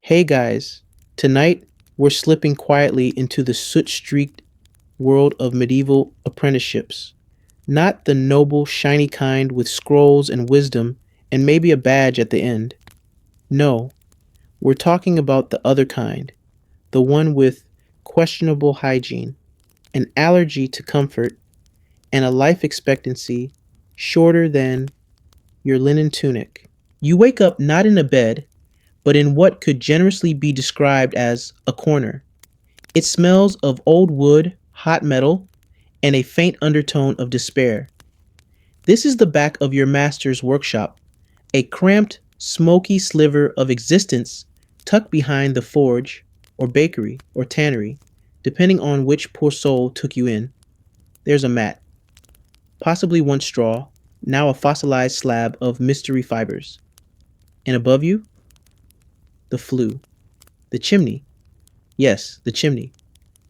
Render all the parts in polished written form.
Hey guys, tonight we're slipping quietly into the soot streaked world of medieval apprenticeships. Not the noble, shiny kind with scrolls and wisdom and maybe a badge at the end. No, we're talking about the other kind, the one with questionable hygiene, an allergy to comfort, and a life expectancy shorter than your linen tunic. You wake up not in a bed, but in what could generously be described as a corner. It smells of old wood, hot metal, and a faint undertone of despair. This is the back of your master's workshop, a cramped, smoky sliver of existence tucked behind the forge, or bakery, or tannery, depending on which poor soul took you in. There's a mat, possibly once straw, now a fossilized slab of mystery fibers. And above you, the flue, the chimney. Yes, the chimney.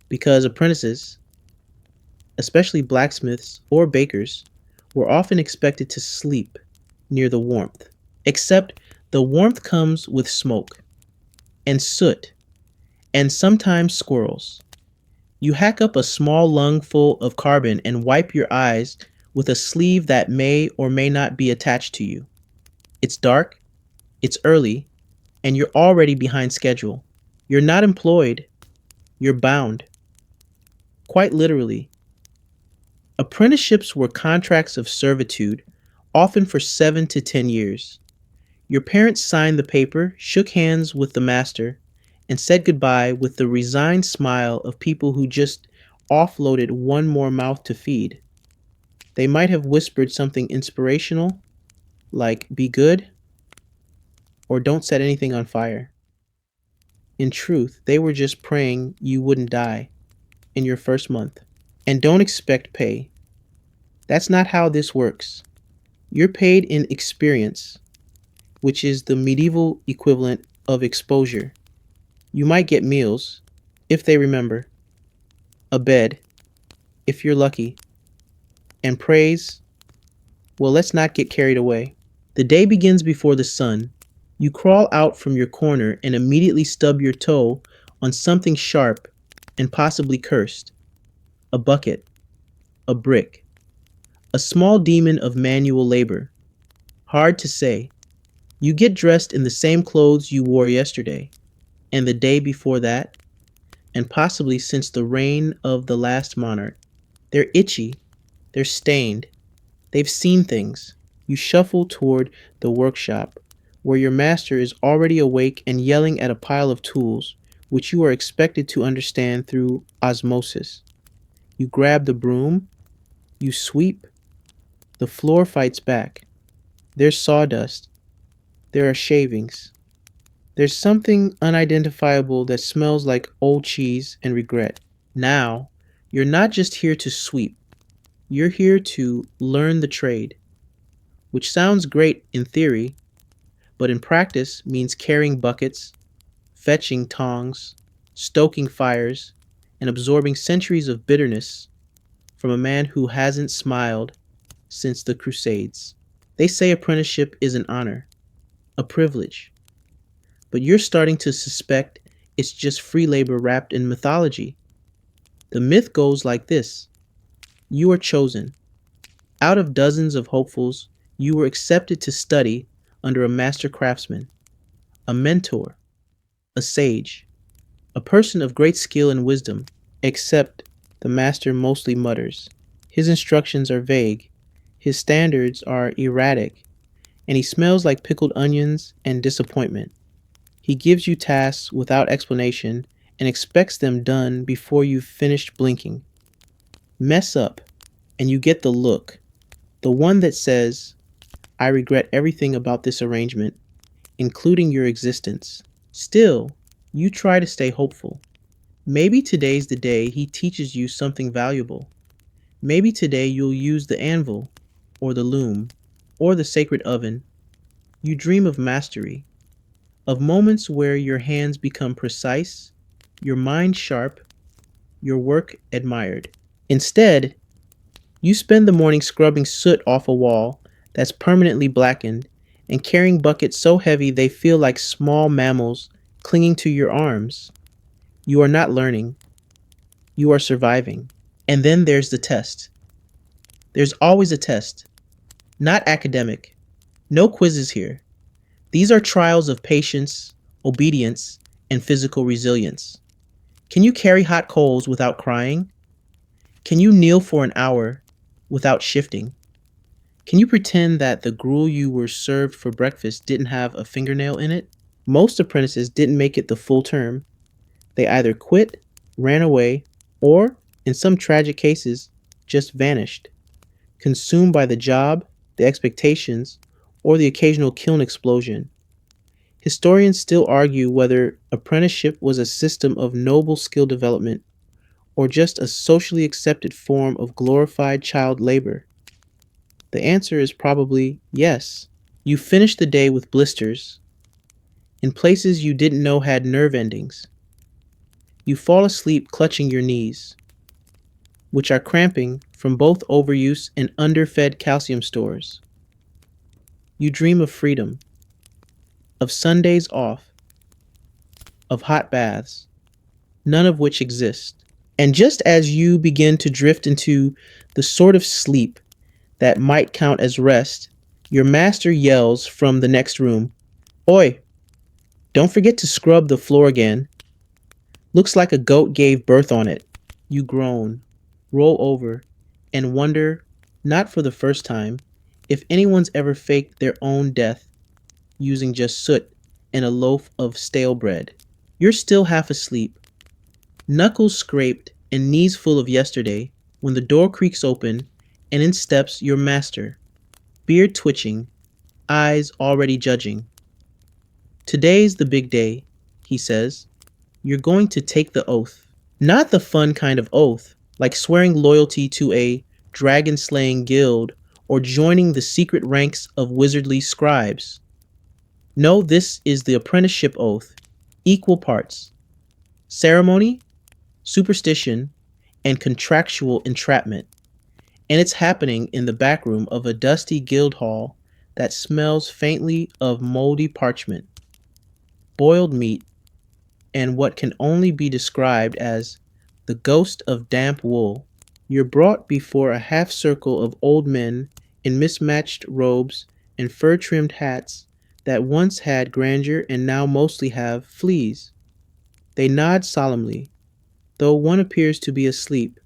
Because apprentices, especially blacksmiths or bakers, were often expected to sleep near the warmth. Except the warmth comes with smoke and soot and sometimes squirrels. You hack up a small lungful of carbon and wipe your eyes with a sleeve that may or may not be attached to you. It's dark, it's early, and you're already behind schedule. You're not employed, you're bound. Quite literally. Apprenticeships were contracts of servitude, often for 7 to 10 years. Your parents signed the paper, shook hands with the master, and said goodbye with the resigned smile of people who just offloaded one more mouth to feed. They might have whispered something inspirational, like, be good, or don't set anything on fire. In truth, they were just praying you wouldn't die in your first month. And don't expect pay. That's not how this works. You're paid in experience, which is the medieval equivalent of exposure. You might get meals, if they remember, a bed, if you're lucky, and praise. Well, let's not get carried away. The day begins before the sun. You crawl out from your corner and immediately stub your toe on something sharp and possibly cursed. A bucket, a brick, a small demon of manual labor. Hard to say. You get dressed in the same clothes you wore yesterday, and the day before that, and possibly since the reign of the last monarch. They're itchy, they're stained, they've seen things. You shuffle toward the workshop, where your master is already awake and yelling at a pile of tools, which you are expected to understand through osmosis. You grab the broom, you sweep, the floor fights back. There's sawdust, there are shavings. There's something unidentifiable that smells like old cheese and regret. Now, you're not just here to sweep, you're here to learn the trade, which sounds great in theory, but in practice means carrying buckets, fetching tongs, stoking fires, and absorbing centuries of bitterness from a man who hasn't smiled since the Crusades. They say apprenticeship is an honor, a privilege, but you're starting to suspect it's just free labor wrapped in mythology. The myth goes like this: you are chosen. Out of dozens of hopefuls, you were accepted to study under a master craftsman, a mentor, a sage, a person of great skill and wisdom, except the master mostly mutters. His instructions are vague, his standards are erratic, and he smells like pickled onions and disappointment. He gives you tasks without explanation and expects them done before you've finished blinking. Mess up, and you get the look, the one that says, I regret everything about this arrangement, including your existence. Still, you try to stay hopeful. Maybe today's the day he teaches you something valuable. Maybe today you'll use the anvil, or the loom, or the sacred oven. You dream of mastery, of moments where your hands become precise, your mind sharp, your work admired. Instead, you spend the morning scrubbing soot off a wall that's permanently blackened and carrying buckets so heavy they feel like small mammals clinging to your arms. You are not learning, you are surviving. And then there's the test. There's always a test, not academic. No quizzes here. These are trials of patience, obedience, and physical resilience. Can you carry hot coals without crying? Can you kneel for an hour without shifting? Can you pretend that the gruel you were served for breakfast didn't have a fingernail in it? Most apprentices didn't make it the full term. They either quit, ran away, or, in some tragic cases, just vanished, consumed by the job, the expectations, or the occasional kiln explosion. Historians still argue whether apprenticeship was a system of noble skill development or just a socially accepted form of glorified child labor. The answer is probably yes. You finish the day with blisters in places you didn't know had nerve endings. You fall asleep clutching your knees, which are cramping from both overuse and underfed calcium stores. You dream of freedom, of Sundays off, of hot baths, none of which exist. And just as you begin to drift into the sort of sleep that might count as rest, your master yells from the next room, "Oi, don't forget to scrub the floor again. Looks like a goat gave birth on it." You groan, roll over, and wonder, not for the first time, if anyone's ever faked their own death using just soot and a loaf of stale bread. You're still half asleep, knuckles scraped and knees full of yesterday, when the door creaks open and in steps your master, beard twitching, eyes already judging. "Today's the big day," he says. "You're going to take the oath." Not the fun kind of oath, like swearing loyalty to a dragon slaying guild or joining the secret ranks of wizardly scribes. No, this is the apprenticeship oath, equal parts ceremony, superstition, and contractual entrapment. And it's happening in the back room of a dusty guild hall that smells faintly of moldy parchment, boiled meat, and what can only be described as the ghost of damp wool. You're brought before a half circle of old men in mismatched robes and fur trimmed hats that once had grandeur and now mostly have fleas. They nod solemnly, though one appears to be asleep,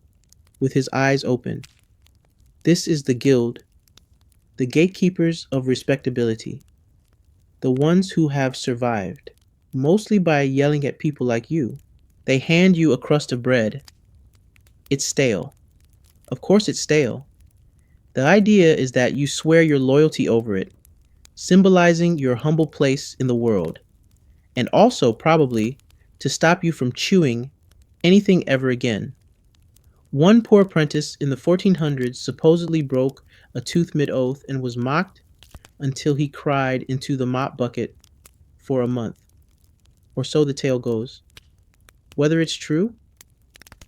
with his eyes open. This is the guild, the gatekeepers of respectability, the ones who have survived, mostly by yelling at people like you. They hand you a crust of bread. It's stale. Of course it's stale. The idea is that you swear your loyalty over it, symbolizing your humble place in the world, and also probably to stop you from chewing anything ever again. One poor apprentice in the 1400s supposedly broke a tooth mid-oath and was mocked until he cried into the mop bucket for a month, or so the tale goes. Whether it's true,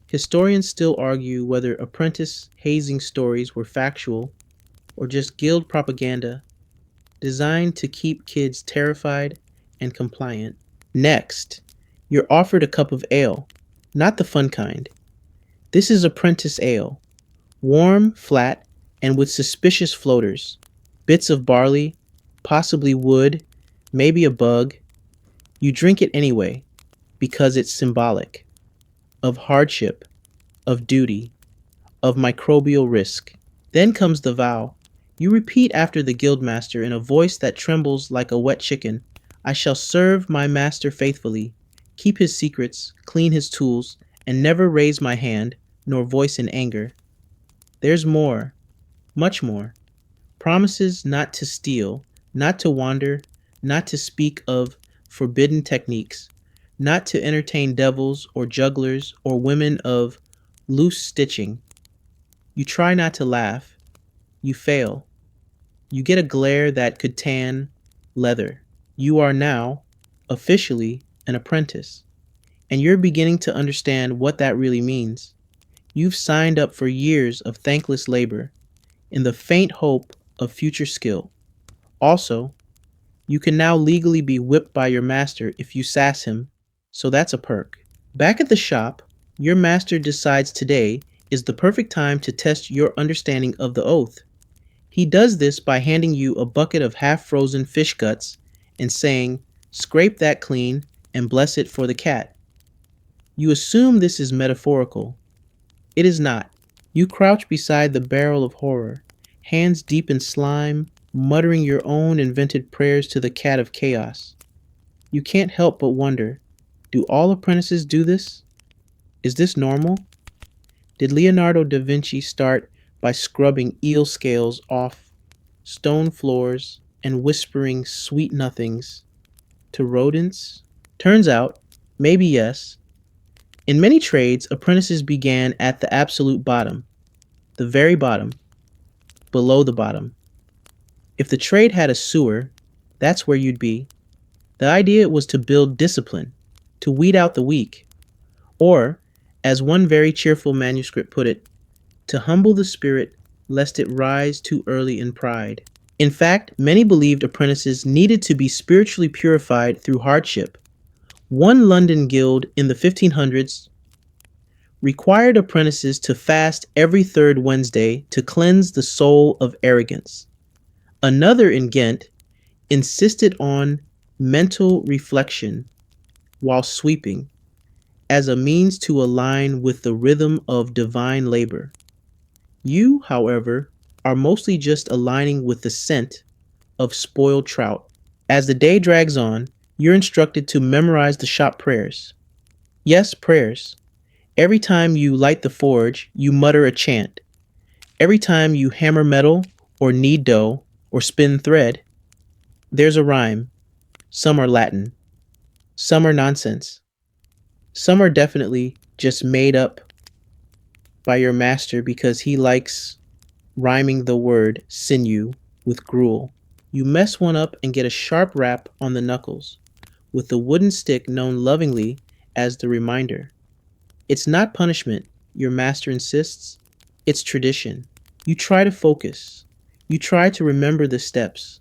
historians still argue whether apprentice hazing stories were factual or just guild propaganda designed to keep kids terrified and compliant. Next, you're offered a cup of ale, not the fun kind. This is apprentice ale, warm, flat, and with suspicious floaters, bits of barley, possibly wood, maybe a bug. You drink it anyway, because it's symbolic of hardship, of duty, of microbial risk. Then comes the vow. You repeat after the guildmaster in a voice that trembles like a wet chicken, "I shall serve my master faithfully, keep his secrets, clean his tools, and never raise my hand nor voice in anger." There's more, much more. Promises not to steal, not to wander, not to speak of forbidden techniques, not to entertain devils or jugglers or women of loose stitching. You try not to laugh. You fail. You get a glare that could tan leather. You are now, officially, an apprentice, and you're beginning to understand what that really means. You've signed up for years of thankless labor in the faint hope of future skill. Also, You can now legally be whipped by your master if you sass him, so that's a perk. Back at the shop, your master decides today is the perfect time to test your understanding of the oath. He does this by handing you a bucket of half frozen fish guts and saying, "Scrape that clean and bless it for the cat." You assume this is metaphorical. It is not. You crouch beside the barrel of horror, hands deep in slime, muttering your own invented prayers to the cat of chaos. You can't help but wonder, do all apprentices do this? Is this normal? Did Leonardo da Vinci start by scrubbing eel scales off stone floors and whispering sweet nothings to rodents? Turns out, maybe yes. In many trades, apprentices began at the absolute bottom, the very bottom, below the bottom. If the trade had a sewer, that's where you'd be. The idea was to build discipline, to weed out the weak, or, as one very cheerful manuscript put it, to humble the spirit lest it rise too early in pride. In fact, many believed apprentices needed to be spiritually purified through hardship. One London guild in the 1500s required apprentices to fast every third Wednesday to cleanse the soul of arrogance. Another in Ghent insisted on mental reflection while sweeping as a means to align with the rhythm of divine labor. You, however, are mostly just aligning with the scent of spoiled trout. As the day drags on, you're instructed to memorize the shop prayers. Yes, prayers. Every time you light the forge, you mutter a chant. Every time you hammer metal or knead dough or spin thread, there's a rhyme. Some are Latin. Some are nonsense. Some are definitely just made up by your master because he likes rhyming the word sinew with gruel. You mess one up and get a sharp rap on the knuckles, with the wooden stick known lovingly as the reminder. It's not punishment, your master insists. It's tradition. You try to focus. You try to remember the steps,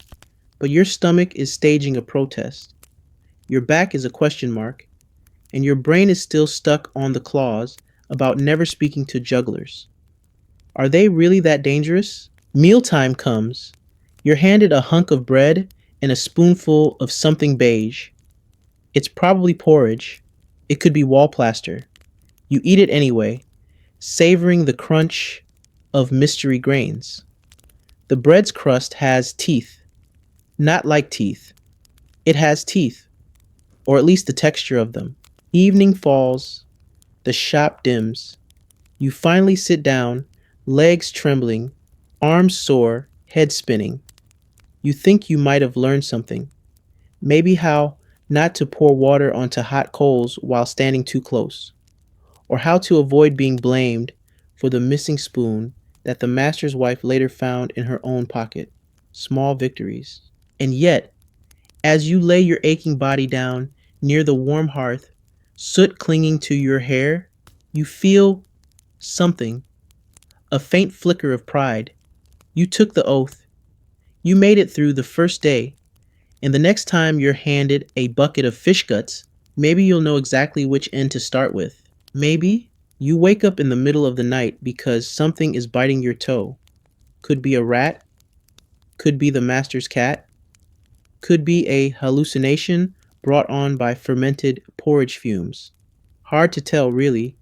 but your stomach is staging a protest. Your back is a question mark, and your brain is still stuck on the clause about never speaking to jugglers. Are they really that dangerous? Mealtime comes. You're handed a hunk of bread and a spoonful of something beige. It's probably porridge. It could be wall plaster. You eat it anyway, savoring the crunch of mystery grains. The bread's crust has teeth. Not like teeth. It has teeth, or at least the texture of them. Evening falls. The shop dims. You finally sit down, legs trembling, arms sore, head spinning. You think you might have learned something. Maybe how not to pour water onto hot coals while standing too close, or how to avoid being blamed for the missing spoon that the master's wife later found in her own pocket. Small victories. And yet, as you lay your aching body down near the warm hearth, soot clinging to your hair, you feel something, a faint flicker of pride. You took the oath. You made it through the first day, and the next time you're handed a bucket of fish guts, maybe you'll know exactly which end to start with. Maybe you wake up in the middle of the night because something is biting your toe. Could be a rat, could be the master's cat, could be a hallucination brought on by fermented porridge fumes. Hard to tell, really,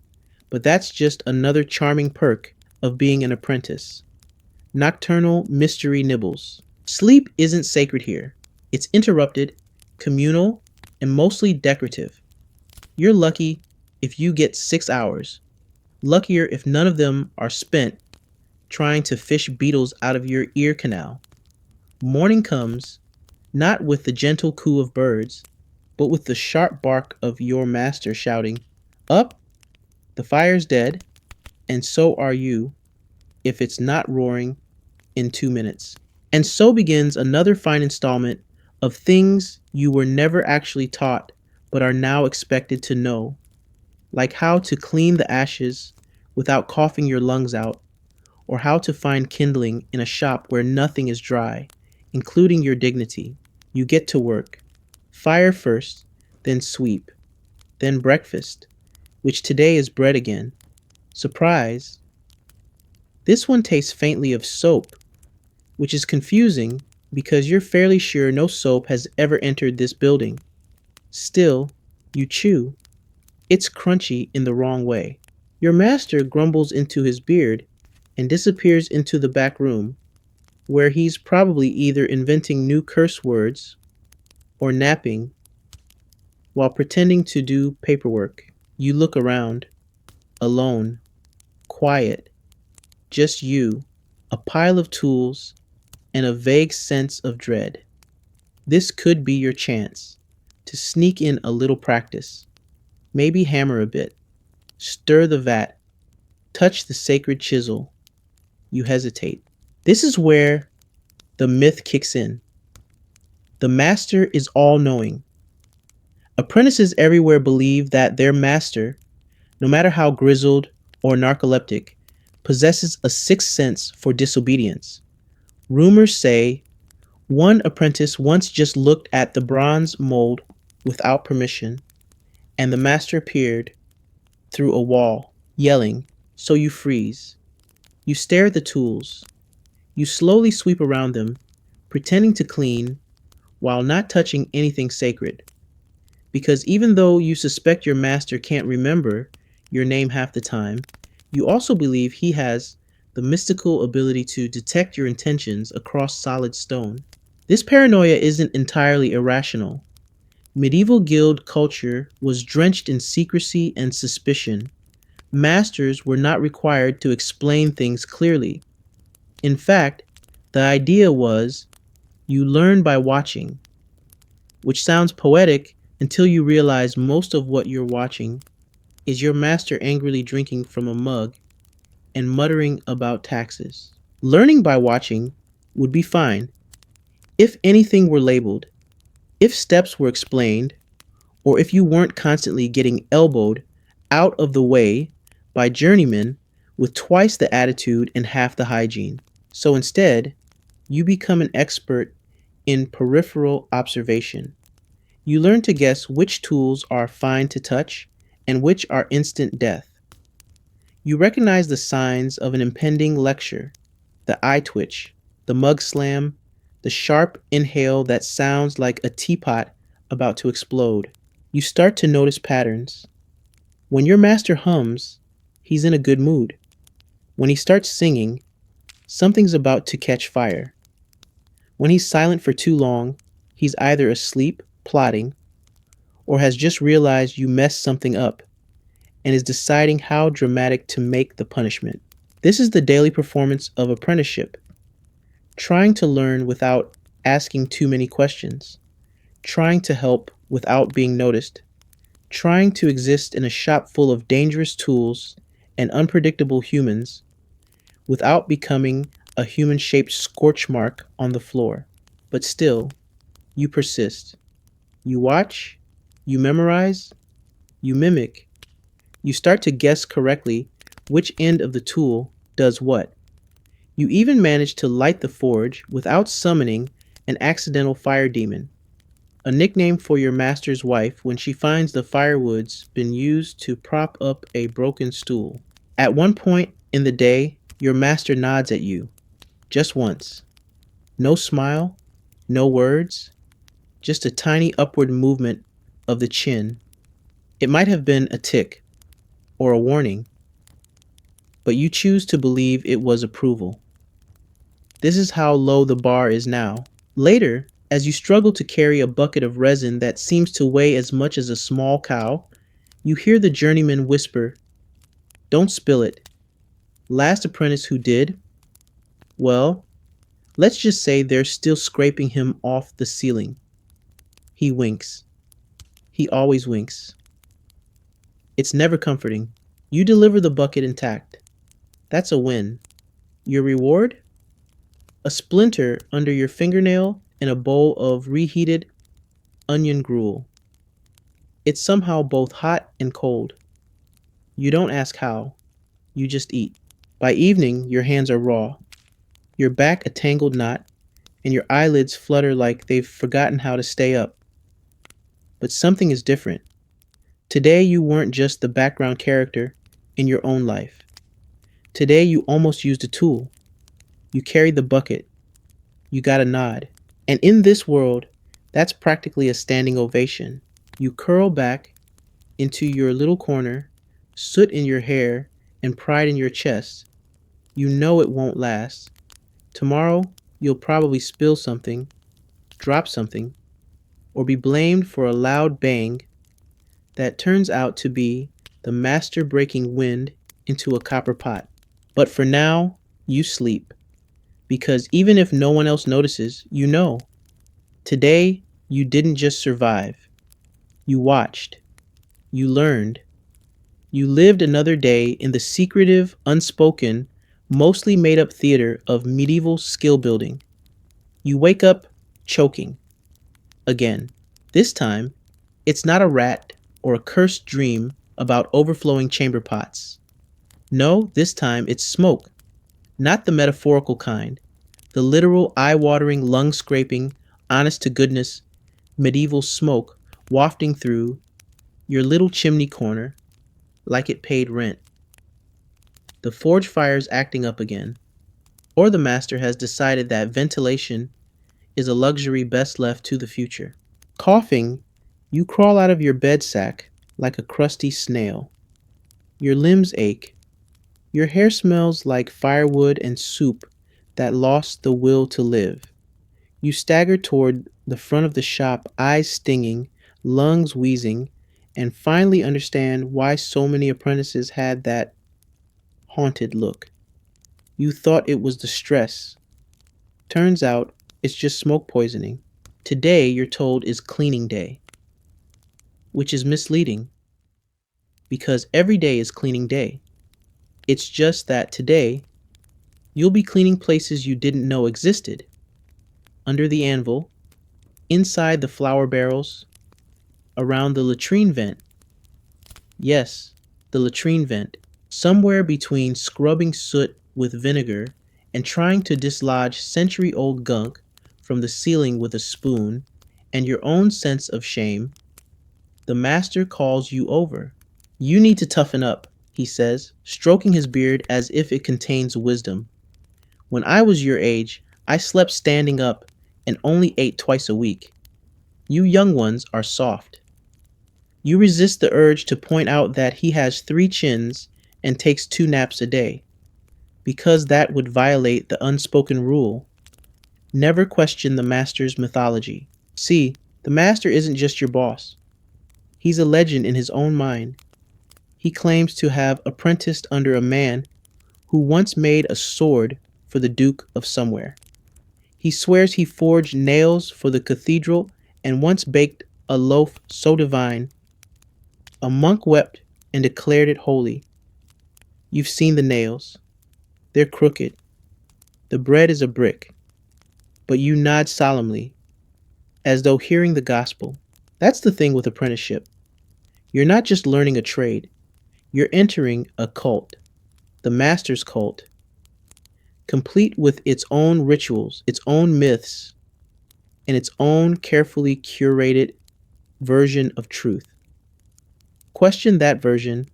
but that's just another charming perk of being an apprentice. Nocturnal mystery nibbles. Sleep isn't sacred here. It's interrupted, communal, and mostly decorative. You're lucky if you get 6 hours. Luckier if none of them are spent trying to fish beetles out of your ear canal. Morning comes, not with the gentle coo of birds, but with the sharp bark of your master shouting, "Up! The fire's dead, and so are you, if it's not roaring in 2 minutes." And so begins another fine installment of things you were never actually taught but are now expected to know, like how to clean the ashes without coughing your lungs out, or how to find kindling in a shop where nothing is dry, including your dignity. You get to work. Fire first, then sweep, then breakfast, which today is bread again. Surprise! This one tastes faintly of soap, which is confusing because you're fairly sure no soap has ever entered this building. Still, you chew. It's crunchy in the wrong way. Your master grumbles into his beard and disappears into the back room, where he's probably either inventing new curse words or napping while pretending to do paperwork. You look around, alone, quiet, just you, a pile of tools, and a vague sense of dread. This could be your chance to sneak in a little practice. Maybe hammer a bit, stir the vat, touch the sacred chisel. You hesitate. This is where the myth kicks in. The master is all knowing. Apprentices everywhere believe that their master, no matter how grizzled or narcoleptic, possesses a sixth sense for disobedience. Rumors say one apprentice once just looked at the bronze mold without permission, and the master appeared through a wall, yelling, so you freeze. You stare at the tools. You slowly sweep around them, pretending to clean while not touching anything sacred. Because even though you suspect your master can't remember your name half the time, you also believe he has the mystical ability to detect your intentions across solid stone. This paranoia isn't entirely irrational. Medieval guild culture was drenched in secrecy and suspicion. Masters were not required to explain things clearly. In fact, the idea was you learn by watching, which sounds poetic until you realize most of what you're watching is your master angrily drinking from a mug and muttering about taxes. Learning by watching would be fine if anything were labeled, if steps were explained, or if you weren't constantly getting elbowed out of the way by journeymen with twice the attitude and half the hygiene. So instead, you become an expert in peripheral observation. You learn to guess which tools are fine to touch and which are instant death. You recognize the signs of an impending lecture, the eye twitch, the mug slam, the sharp inhale that sounds like a teapot about to explode. You start to notice patterns. When your master hums, he's in a good mood. When he starts singing, something's about to catch fire. When he's silent for too long, he's either asleep, plotting, or has just realized you messed something up and is deciding how dramatic to make the punishment. This is the daily performance of apprenticeship, trying to learn without asking too many questions, trying to help without being noticed, trying to exist in a shop full of dangerous tools and unpredictable humans without becoming a human-shaped scorch mark on the floor. But still, you persist. You watch, you memorize, you mimic. You start to guess correctly which end of the tool does what. You even manage to light the forge without summoning an accidental fire demon, a nickname for your master's wife when she finds the firewood's been used to prop up a broken stool. At one point in the day, your master nods at you, just once. No smile, no words, just a tiny upward movement of the chin. It might have been a tick or a warning, but you choose to believe it was approval. This is how low the bar is now. Later, as you struggle to carry a bucket of resin that seems to weigh as much as a small cow, you hear the journeyman whisper, "Don't spill it. Last apprentice who did, well, let's just say they're still scraping him off the ceiling." He winks. He always winks. It's never comforting. You deliver the bucket intact. That's a win. Your reward? A splinter under your fingernail and a bowl of reheated onion gruel. It's somehow both hot and cold. You don't ask how. You just eat. By evening, your hands are raw, your back a tangled knot, and your eyelids flutter like they've forgotten how to stay up. But something is different. Today, you weren't just the background character in your own life. Today, you almost used a tool. You carried the bucket. You got a nod. And in this world, that's practically a standing ovation. You curl back into your little corner, soot in your hair, and pride in your chest. You know it won't last. Tomorrow, you'll probably spill something, drop something, or be blamed for a loud bang that turns out to be the master breaking wind into a copper pot. But for now, you sleep, because even if no one else notices, you know. Today, you didn't just survive. You watched. You learned. You lived another day in the secretive, unspoken, mostly made up theater of medieval skill building. You wake up choking. Again. This time, it's not a rat or a cursed dream about overflowing chamber pots. No, this time it's smoke. Not the metaphorical kind. The literal, eye watering, lung scraping, honest to goodness, medieval smoke wafting through your little chimney corner like it paid rent. The forge fire's acting up again. Or the master has decided that ventilation is a luxury best left to the future. Coughing, you crawl out of your bed sack like a crusty snail. Your limbs ache. Your hair smells like firewood and soup that lost the will to live. You stagger toward the front of the shop, eyes stinging, lungs wheezing, and finally understand why so many apprentices had that haunted look. You thought it was the stress. Turns out it's just smoke poisoning. Today, you're told, is cleaning day, which is misleading because every day is cleaning day. It's just that today, you'll be cleaning places you didn't know existed. Under the anvil, inside the flour barrels, around the latrine vent. Yes, the latrine vent. Somewhere between scrubbing soot with vinegar and trying to dislodge century-old gunk from the ceiling with a spoon and your own sense of shame, the master calls you over. You need to toughen up, he says, stroking his beard as if it contains wisdom. When I was your age, I slept standing up and only ate twice a week. You young ones are soft. You resist the urge to point out that he has 3 chins and takes 2 naps a day, because that would violate the unspoken rule. Never question the master's mythology. See, the master isn't just your boss. He's a legend in his own mind. He claims to have apprenticed under a man who once made a sword for the Duke of Somewhere. He swears he forged nails for the cathedral and once baked a loaf so divine, a monk wept and declared it holy. You've seen the nails. They're crooked. The bread is a brick. But you nod solemnly, as though hearing the gospel. That's the thing with apprenticeship. You're not just learning a trade. You're entering a cult, the master's cult, complete with its own rituals, its own myths, and its own carefully curated version of truth. Question that version,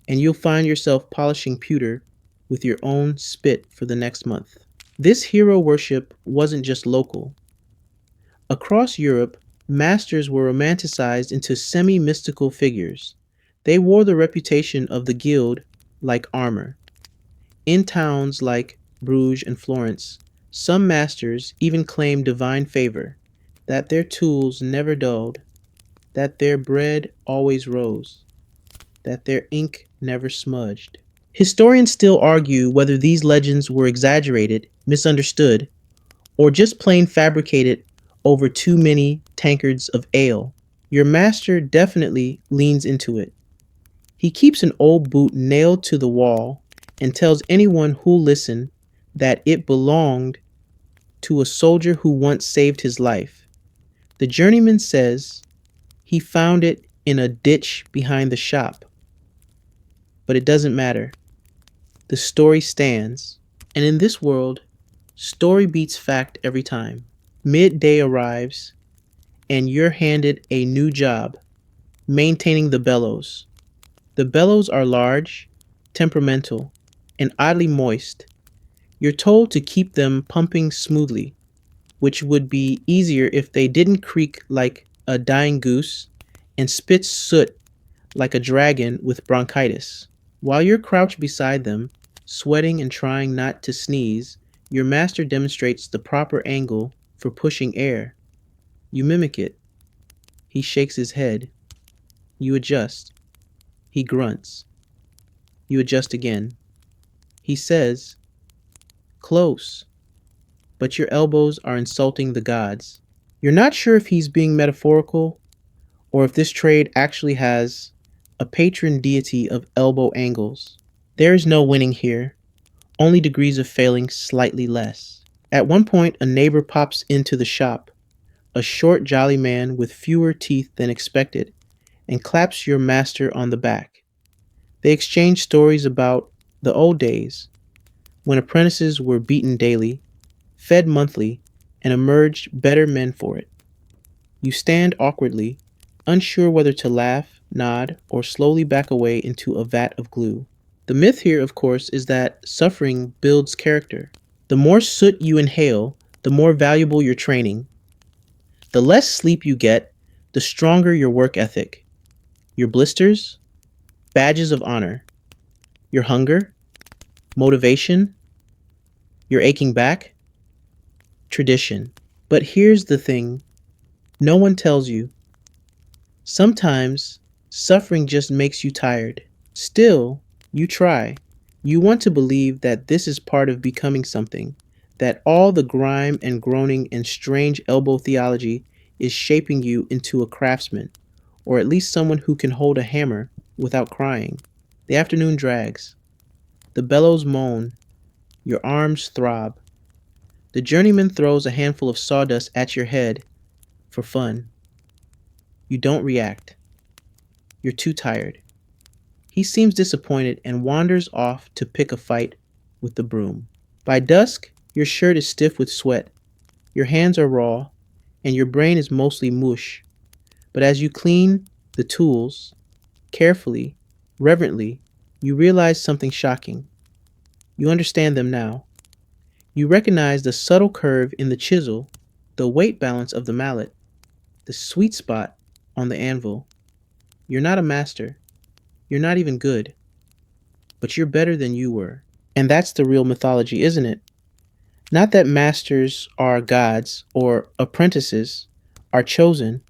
and you'll find yourself polishing pewter with your own spit for the next month. This hero worship wasn't just local. Across Europe, masters were romanticized into semi-mystical figures. They wore the reputation of the guild like armor. In towns like Bruges and Florence, some masters even claimed divine favor, that their tools never dulled, that their bread always rose, that their ink never smudged. Historians still argue whether these legends were exaggerated, misunderstood, or just plain fabricated over too many tankards of ale. Your master definitely leans into it. He keeps an old boot nailed to the wall and tells anyone who'll listen that it belonged to a soldier who once saved his life. The journeyman says he found it in a ditch behind the shop. But it doesn't matter. The story stands. And in this world, story beats fact every time. Midday arrives, and you're handed a new job, maintaining the bellows. The bellows are large, temperamental, and oddly moist. You're told to keep them pumping smoothly, which would be easier if they didn't creak like a dying goose and spit soot like a dragon with bronchitis. While you're crouched beside them, sweating and trying not to sneeze, your master demonstrates the proper angle for pushing air. You mimic it. He shakes his head. You adjust. He grunts. You adjust again. He says, "Close," but your elbows are insulting the gods. You're not sure if he's being metaphorical or if this trade actually has a patron deity of elbow angles. There is no winning here, only degrees of failing slightly less. At one point, a neighbor pops into the shop, a short, jolly man with fewer teeth than expected, and claps your master on the back. They exchange stories about the old days, when apprentices were beaten daily, fed monthly, and emerged better men for it. You stand awkwardly, unsure whether to laugh, nod, or slowly back away into a vat of glue. The myth here, of course, is that suffering builds character. The more soot you inhale, the more valuable your training. The less sleep you get, the stronger your work ethic. Your blisters, badges of honor. Your hunger, motivation. Your aching back, tradition. But here's the thing no one tells you. Sometimes suffering just makes you tired. Still, you try. You want to believe that this is part of becoming something, that all the grime and groaning and strange elbow theology is shaping you into a craftsman, or at least someone who can hold a hammer without crying. The afternoon drags. The bellows moan. Your arms throb. The journeyman throws a handful of sawdust at your head for fun. You don't react. You're too tired. He seems disappointed and wanders off to pick a fight with the broom. By dusk, your shirt is stiff with sweat, your hands are raw, and your brain is mostly mush. But as you clean the tools, carefully, reverently, you realize something shocking. You understand them now. You recognize the subtle curve in the chisel, the weight balance of the mallet, the sweet spot on the anvil. You're not a master. You're not even good. But you're better than you were. And that's the real mythology, isn't it? Not that masters are gods or apprentices are chosen,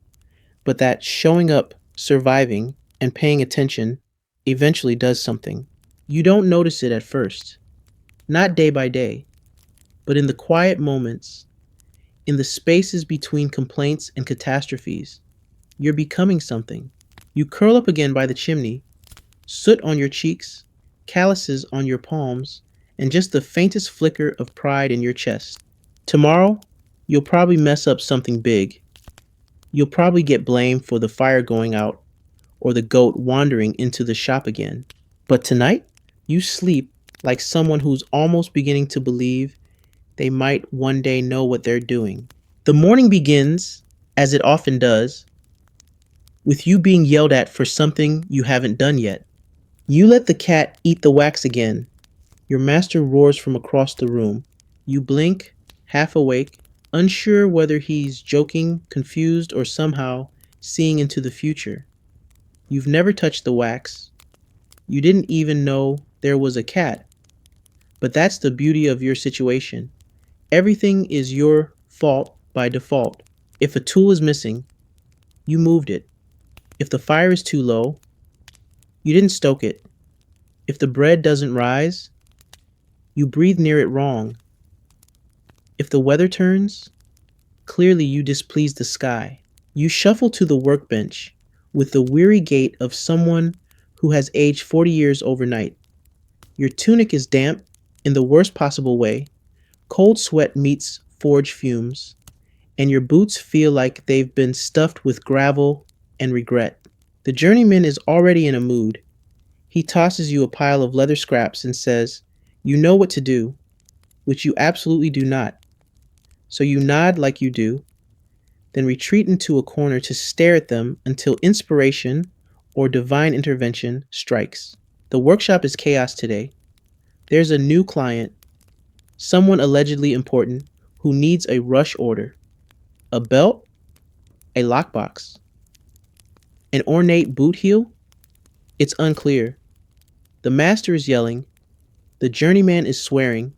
but that showing up, surviving, and paying attention eventually does something. You don't notice it at first, not day by day, but in the quiet moments, in the spaces between complaints and catastrophes. You're becoming something. You curl up again by the chimney, soot on your cheeks, calluses on your palms, and just the faintest flicker of pride in your chest. Tomorrow, you'll probably mess up something big. You'll probably get blamed for the fire going out or the goat wandering into the shop again. But tonight, you sleep like someone who's almost beginning to believe they might one day know what they're doing. The morning begins, as it often does, with you being yelled at for something you haven't done yet. You let the cat eat the wax again. Your master roars from across the room. You blink, half awake, unsure whether he's joking, confused, or somehow seeing into the future. You've never touched the wax. You didn't even know there was a cat. But that's the beauty of your situation. Everything is your fault by default. If a tool is missing, you moved it. If the fire is too low, you didn't stoke it. If the bread doesn't rise, you breathe near it wrong. If the weather turns, clearly you displease the sky. You shuffle to the workbench with the weary gait of someone who has aged 40 years overnight. Your tunic is damp in the worst possible way. Cold sweat meets forge fumes, and your boots feel like they've been stuffed with gravel and regret. The journeyman is already in a mood. He tosses you a pile of leather scraps and says, "You know what to do," which you absolutely do not. So you nod like you do, then retreat into a corner to stare at them until inspiration or divine intervention strikes. The workshop is chaos today. There's a new client, someone allegedly important, who needs a rush order. A belt? A lockbox? An ornate boot heel? It's unclear. The master is yelling, the journeyman is swearing,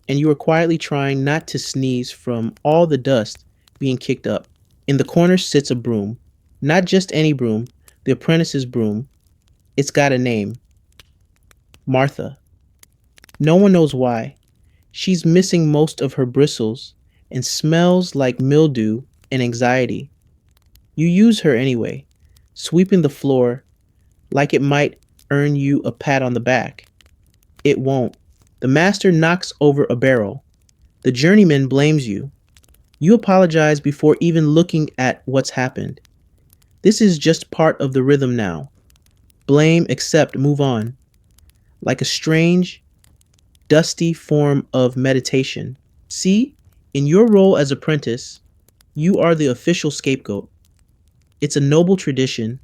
and you are quietly trying not to sneeze from all the dust being kicked up. In the corner sits a broom. Not just any broom, the apprentice's broom. It's got a name, Martha. No one knows why. She's missing most of her bristles and smells like mildew and anxiety. You use her anyway, sweeping the floor like it might earn you a pat on the back. It won't. The master knocks over a barrel. The journeyman blames you. You apologize before even looking at what's happened. This is just part of the rhythm now. Blame, accept, move on. Like a strange, dusty form of meditation. See, in your role as apprentice, you are the official scapegoat. It's a noble tradition,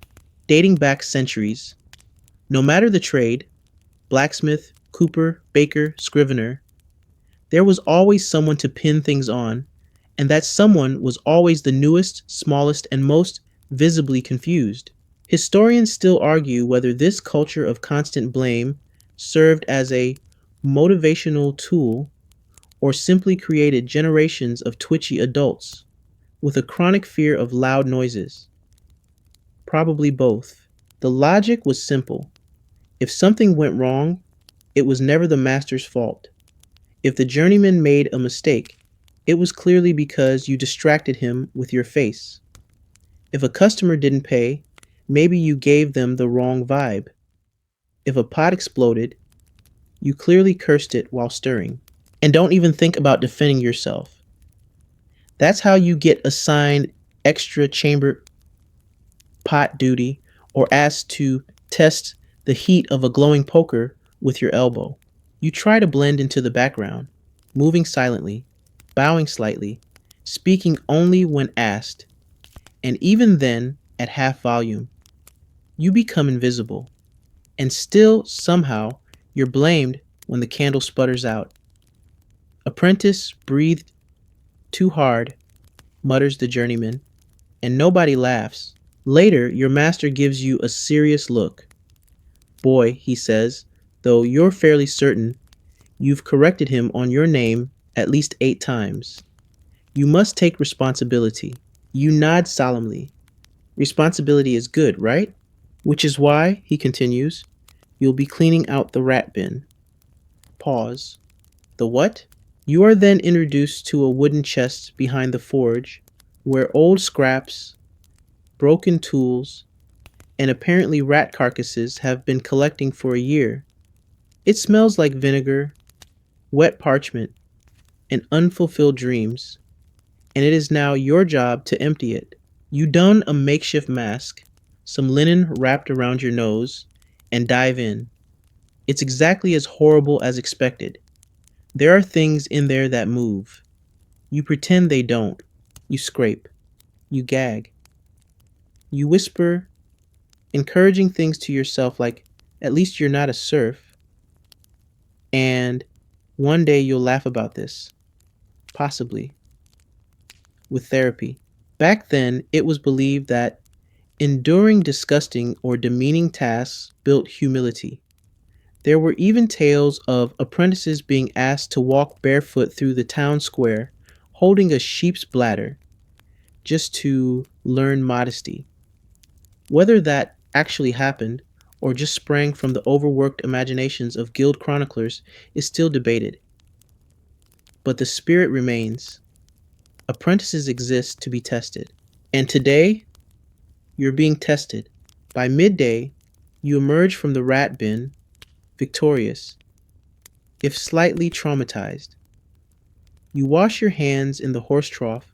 dating back centuries. No matter the trade, blacksmith, cooper, baker, scrivener, there was always someone to pin things on, and that someone was always the newest, smallest, and most visibly confused. Historians still argue whether this culture of constant blame served as a motivational tool or simply created generations of twitchy adults with a chronic fear of loud noises. Probably both. The logic was simple. If something went wrong, it was never the master's fault. If the journeyman made a mistake, it was clearly because you distracted him with your face. If a customer didn't pay, maybe you gave them the wrong vibe. If a pot exploded, you clearly cursed it while stirring. And don't even think about defending yourself. That's how you get assigned extra chamber pot duty or asked to test the heat of a glowing poker with your elbow. You try to blend into the background, moving silently, bowing slightly, speaking only when asked, and even then at half volume. You become invisible, and still, somehow, you're blamed when the candle sputters out. Apprentice breathed too hard, mutters the journeyman, and nobody laughs. Later, your master gives you a serious look. Boy, he says, though you're fairly certain you've corrected him on your name at least 8 times. You must take responsibility. You nod solemnly. Responsibility is good, right? Which is why, he continues, you'll be cleaning out the rat bin. Pause. The what? You are then introduced to a wooden chest behind the forge, where old scraps, broken tools, and apparently rat carcasses have been collecting for a year. It smells like vinegar, wet parchment, and unfulfilled dreams, and it is now your job to empty it. You don a makeshift mask, some linen wrapped around your nose, and dive in. It's exactly as horrible as expected. There are things in there that move. You pretend they don't. You scrape. You gag. You whisper encouraging things to yourself like, at least you're not a serf. And one day you'll laugh about this. Possibly. With therapy. Back then, it was believed that enduring disgusting or demeaning tasks built humility. There were even tales of apprentices being asked to walk barefoot through the town square, holding a sheep's bladder, just to learn modesty. Whether that actually happened or just sprang from the overworked imaginations of guild chroniclers is still debated. But the spirit remains. Apprentices exist to be tested. And today, you're being tested. By midday, you emerge from the rat bin victorious, if slightly traumatized. You wash your hands in the horse trough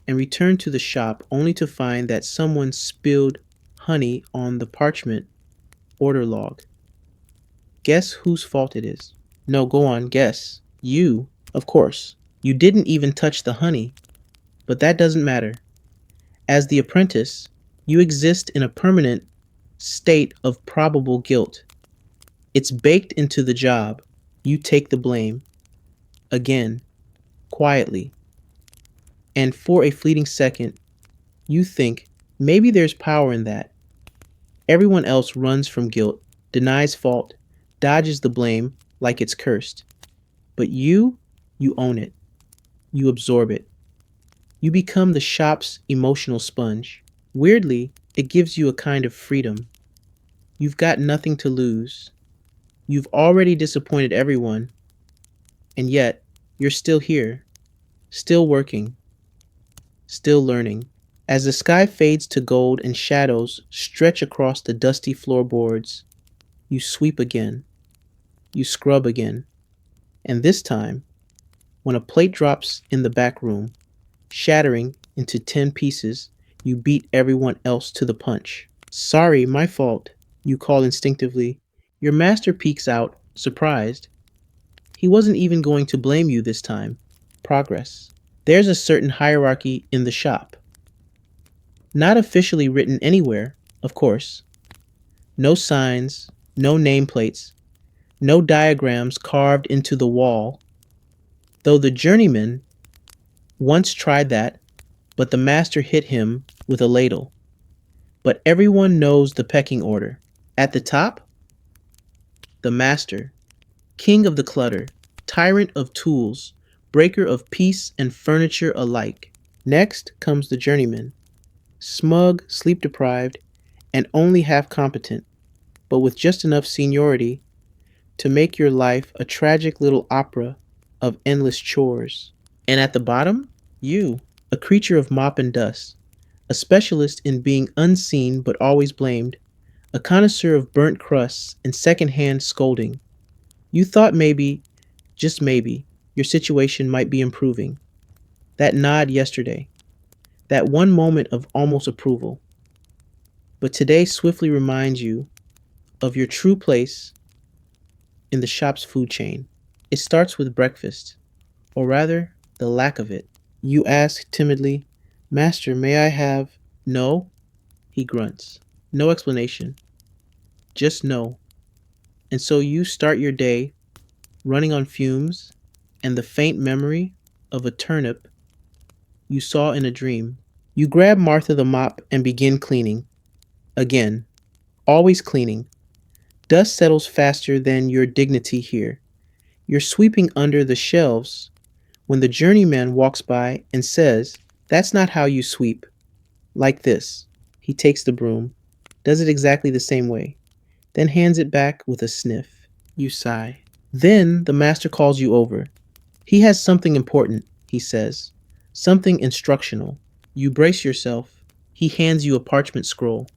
and return to the shop only to find that someone spilled honey on the parchment order log. Guess whose fault it is? No, go on, guess. You, of course. You didn't even touch the honey, but that doesn't matter. As the apprentice, you exist in a permanent state of probable guilt. It's baked into the job. You take the blame, again, quietly, and for a fleeting second, you think maybe there's power in that. Everyone else runs from guilt, denies fault, dodges the blame like it's cursed. But you own it. You absorb it. You become the shop's emotional sponge. Weirdly, it gives you a kind of freedom. You've got nothing to lose. You've already disappointed everyone, and yet you're still here, still working, still learning. As the sky fades to gold and shadows stretch across the dusty floorboards, you sweep again, you scrub again, and this time, when a plate drops in the back room, shattering into 10 pieces, you beat everyone else to the punch. Sorry, my fault, you call instinctively. Your master peeks out, surprised. He wasn't even going to blame you this time. Progress. There's a certain hierarchy in the shop. Not officially written anywhere, of course. No signs, no nameplates, no diagrams carved into the wall, though the journeyman once tried that, but the master hit him with a ladle. But everyone knows the pecking order. At the top, the master, king of the clutter, tyrant of tools, breaker of peace and furniture alike. Next comes the journeyman, smug, sleep deprived, and only half competent, but with just enough seniority to make your life a tragic little opera of endless chores. And at the bottom, you, a creature of mop and dust, a specialist in being unseen but always blamed, a connoisseur of burnt crusts and secondhand scolding. You thought maybe, just maybe, your situation might be improving. That nod yesterday, that one moment of almost approval. But today swiftly reminds you of your true place in the shop's food chain. It starts with breakfast, or rather, the lack of it. You ask timidly, Master, may I have? No, he grunts. No explanation, just no. And so you start your day running on fumes and the faint memory of a turnip you saw in a dream. You grab Martha the mop and begin cleaning. Again, always cleaning. Dust settles faster than your dignity here. You're sweeping under the shelves when the journeyman walks by and says, That's not how you sweep. Like this. He takes the broom, does it exactly the same way, then hands it back with a sniff. You sigh. Then the master calls you over. He has something important, he says. Something instructional. You brace yourself. He hands you a parchment scroll.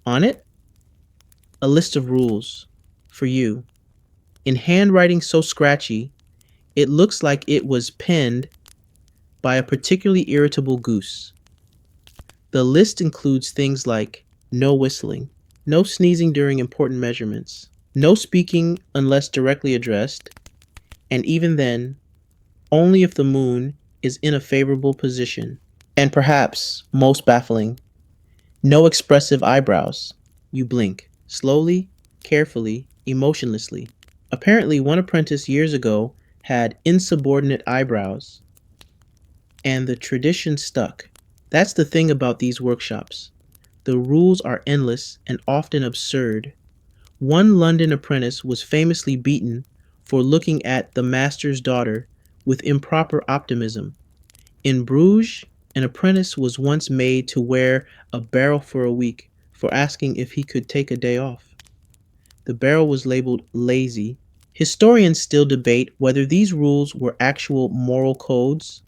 On it, a list of rules. For you. In handwriting so scratchy, it looks like it was penned by a particularly irritable goose. The list includes things like no whistling, no sneezing during important measurements, no speaking unless directly addressed, and even then, only if the moon is in a favorable position. And perhaps, most baffling, no expressive eyebrows. You blink, slowly, carefully, emotionlessly. Apparently, one apprentice years ago had insubordinate eyebrows, and the tradition stuck. That's the thing about these workshops. The rules are endless and often absurd. One London apprentice was famously beaten for looking at the master's daughter with improper optimism. In Bruges, an apprentice was once made to wear a barrel for a week for asking if he could take a day off. The barrel was labeled lazy. Historians still debate whether these rules were actual moral codes,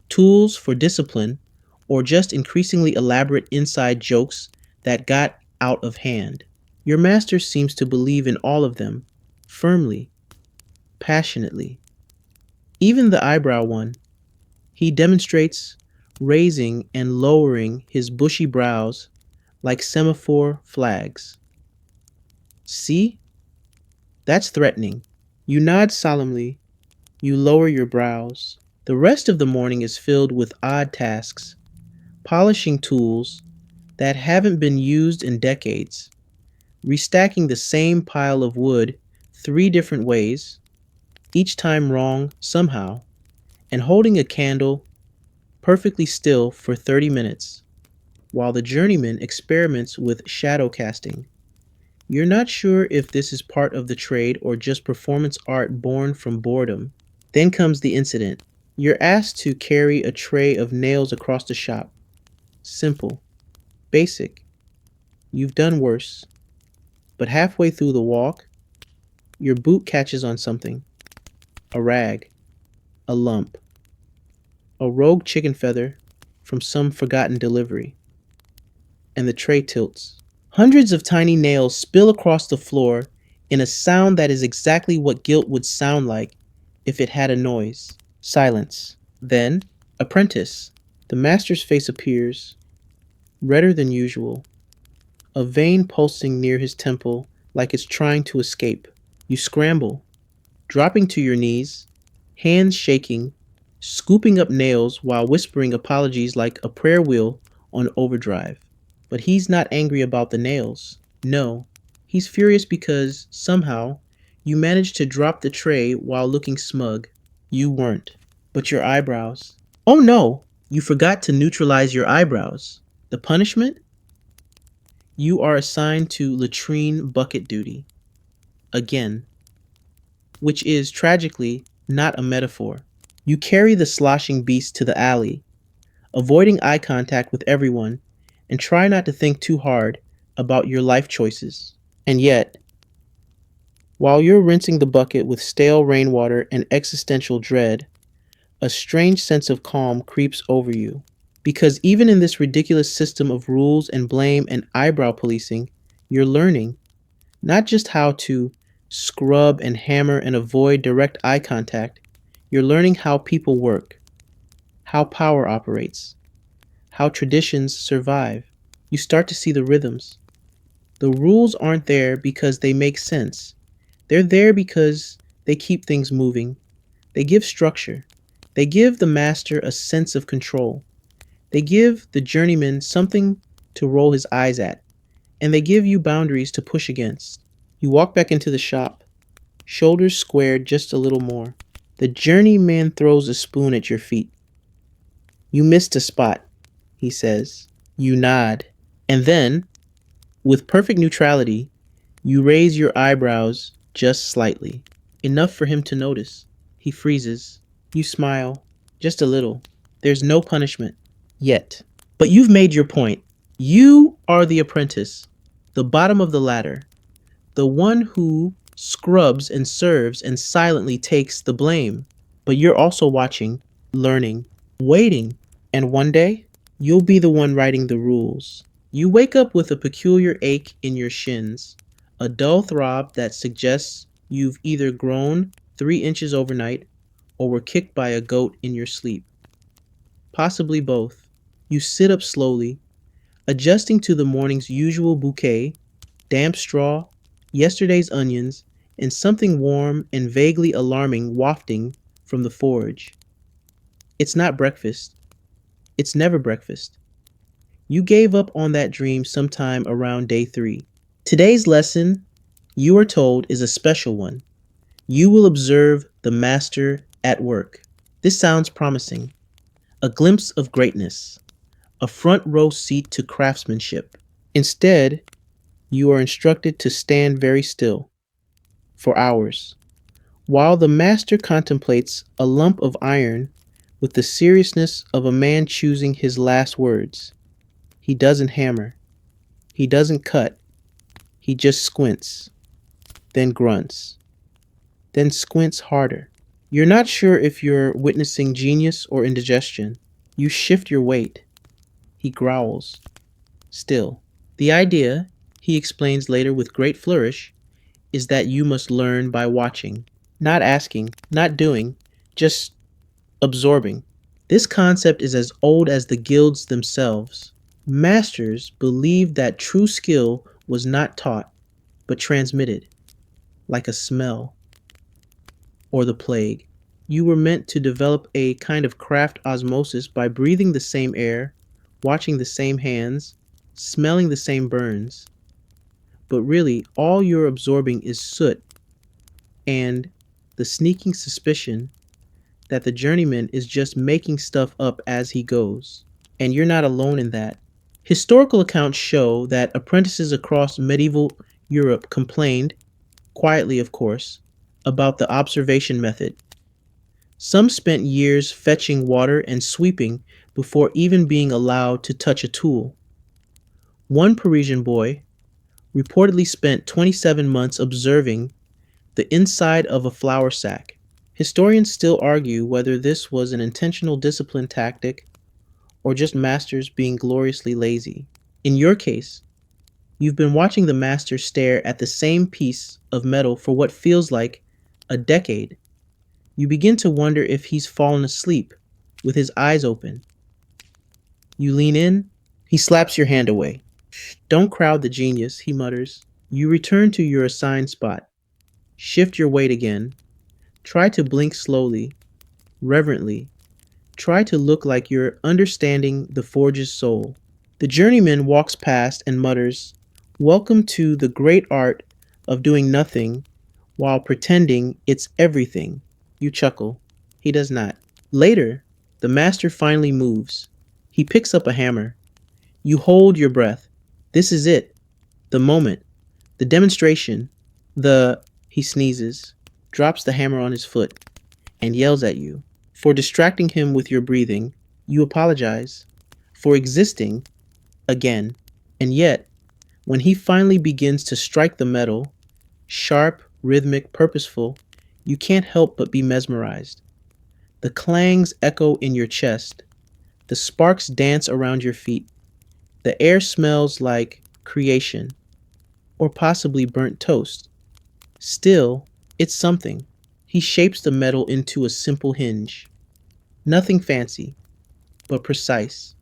tools for discipline, or just increasingly elaborate inside jokes that got out of hand. Your master seems to believe in all of them, firmly, passionately. Even the eyebrow one. He demonstrates raising and lowering his bushy brows like semaphore flags. See? That's threatening. You nod solemnly. You lower your brows. The rest of the morning is filled with odd tasks, polishing tools that haven't been used in decades, restacking the same pile of wood 3 different ways, each time wrong somehow, and holding a candle perfectly still for 30 minutes, while the journeyman experiments with shadow casting. You're not sure if this is part of the trade or just performance art born from boredom. Then comes the incident. You're asked to carry a tray of nails across the shop. Simple, basic. You've done worse. But halfway through the walk, your boot catches on something: a rag, a lump, a rogue chicken feather from some forgotten delivery, and the tray tilts. Hundreds of tiny nails spill across the floor in a sound that is exactly what guilt would sound like if it had a noise. Silence. Then, Apprentice. The master's face appears, redder than usual, a vein pulsing near his temple like it's trying to escape. You scramble, dropping to your knees, hands shaking, scooping up nails while whispering apologies like a prayer wheel on overdrive. But he's not angry about the nails. No, he's furious because, somehow, you managed to drop the tray while looking smug. You weren't. But your eyebrows. Oh no! You forgot to neutralize your eyebrows. The punishment? You are assigned to latrine bucket duty. Again. Which is, tragically, not a metaphor. You carry the sloshing beast to the alley, avoiding eye contact with everyone, and try not to think too hard about your life choices. And yet, while you're rinsing the bucket with stale rainwater and existential dread, a strange sense of calm creeps over you. Because even in this ridiculous system of rules and blame and eyebrow policing, you're learning not just how to scrub and hammer and avoid direct eye contact, you're learning how people work, how power operates, how traditions survive. You start to see the rhythms. The rules aren't there because they make sense. They're there because they keep things moving. They give structure. They give the master a sense of control. They give the journeyman something to roll his eyes at. And they give you boundaries to push against. You walk back into the shop, shoulders squared just a little more. The journeyman throws a spoon at your feet. You missed a spot, he says. You nod. And then, with perfect neutrality, you raise your eyebrows just slightly, enough for him to notice. He freezes. You smile, just a little. There's no punishment, yet. But you've made your point. You are the apprentice, the bottom of the ladder, the one who scrubs and serves and silently takes the blame. But you're also watching, learning, waiting, and one day, you'll be the one writing the rules. You wake up with a peculiar ache in your shins, a dull throb that suggests you've either grown 3 inches overnight or were kicked by a goat in your sleep. Possibly both. You sit up slowly, adjusting to the morning's usual bouquet: damp straw, yesterday's onions, and something warm and vaguely alarming wafting from the forge. It's not breakfast. It's never breakfast. You gave up on that dream sometime around day 3. Today's lesson, you are told, is a special one. You will observe the master at work. This sounds promising. A glimpse of greatness. A front row seat to craftsmanship. Instead, you are instructed to stand very still for hours, while the master contemplates a lump of iron with the seriousness of a man choosing his last words. He doesn't hammer. He doesn't cut. He just squints, then grunts, then squints harder. You're not sure if you're witnessing genius or indigestion. You shift your weight. He growls. Still. The idea, he explains later with great flourish, is that you must learn by watching, not asking, not doing, just absorbing. This concept is as old as the guilds themselves. Masters believed that true skill was not taught, but transmitted, like a smell or the plague. You were meant to develop a kind of craft osmosis by breathing the same air, watching the same hands, smelling the same burns. But really, all you're absorbing is soot and the sneaking suspicion that the journeyman is just making stuff up as he goes. And you're not alone in that. Historical accounts show that apprentices across medieval Europe complained, quietly of course, about the observation method. Some spent years fetching water and sweeping before even being allowed to touch a tool. One Parisian boy reportedly spent 27 months observing the inside of a flour sack. Historians still argue whether this was an intentional discipline tactic or just masters being gloriously lazy. In your case, you've been watching the master stare at the same piece of metal for what feels like a decade. You begin to wonder if he's fallen asleep with his eyes open. You lean in, he slaps your hand away. Don't crowd the genius, he mutters. You return to your assigned spot. Shift your weight again. Try to blink slowly, reverently. Try to look like you're understanding the forge's soul. The journeyman walks past and mutters, "Welcome to the great art of doing nothing while pretending it's everything." You chuckle. He does not. Later, the master finally moves. He picks up a hammer. You hold your breath. This is it. The moment. The demonstration. He sneezes, drops the hammer on his foot, and yells at you. For distracting him with your breathing, you apologize. For existing, again. And yet, when he finally begins to strike the metal, sharp, rhythmic, purposeful, you can't help but be mesmerized. The clangs echo in your chest. The sparks dance around your feet. The air smells like creation, or possibly burnt toast. Still, it's something. He shapes the metal into a simple hinge. Nothing fancy, but precise,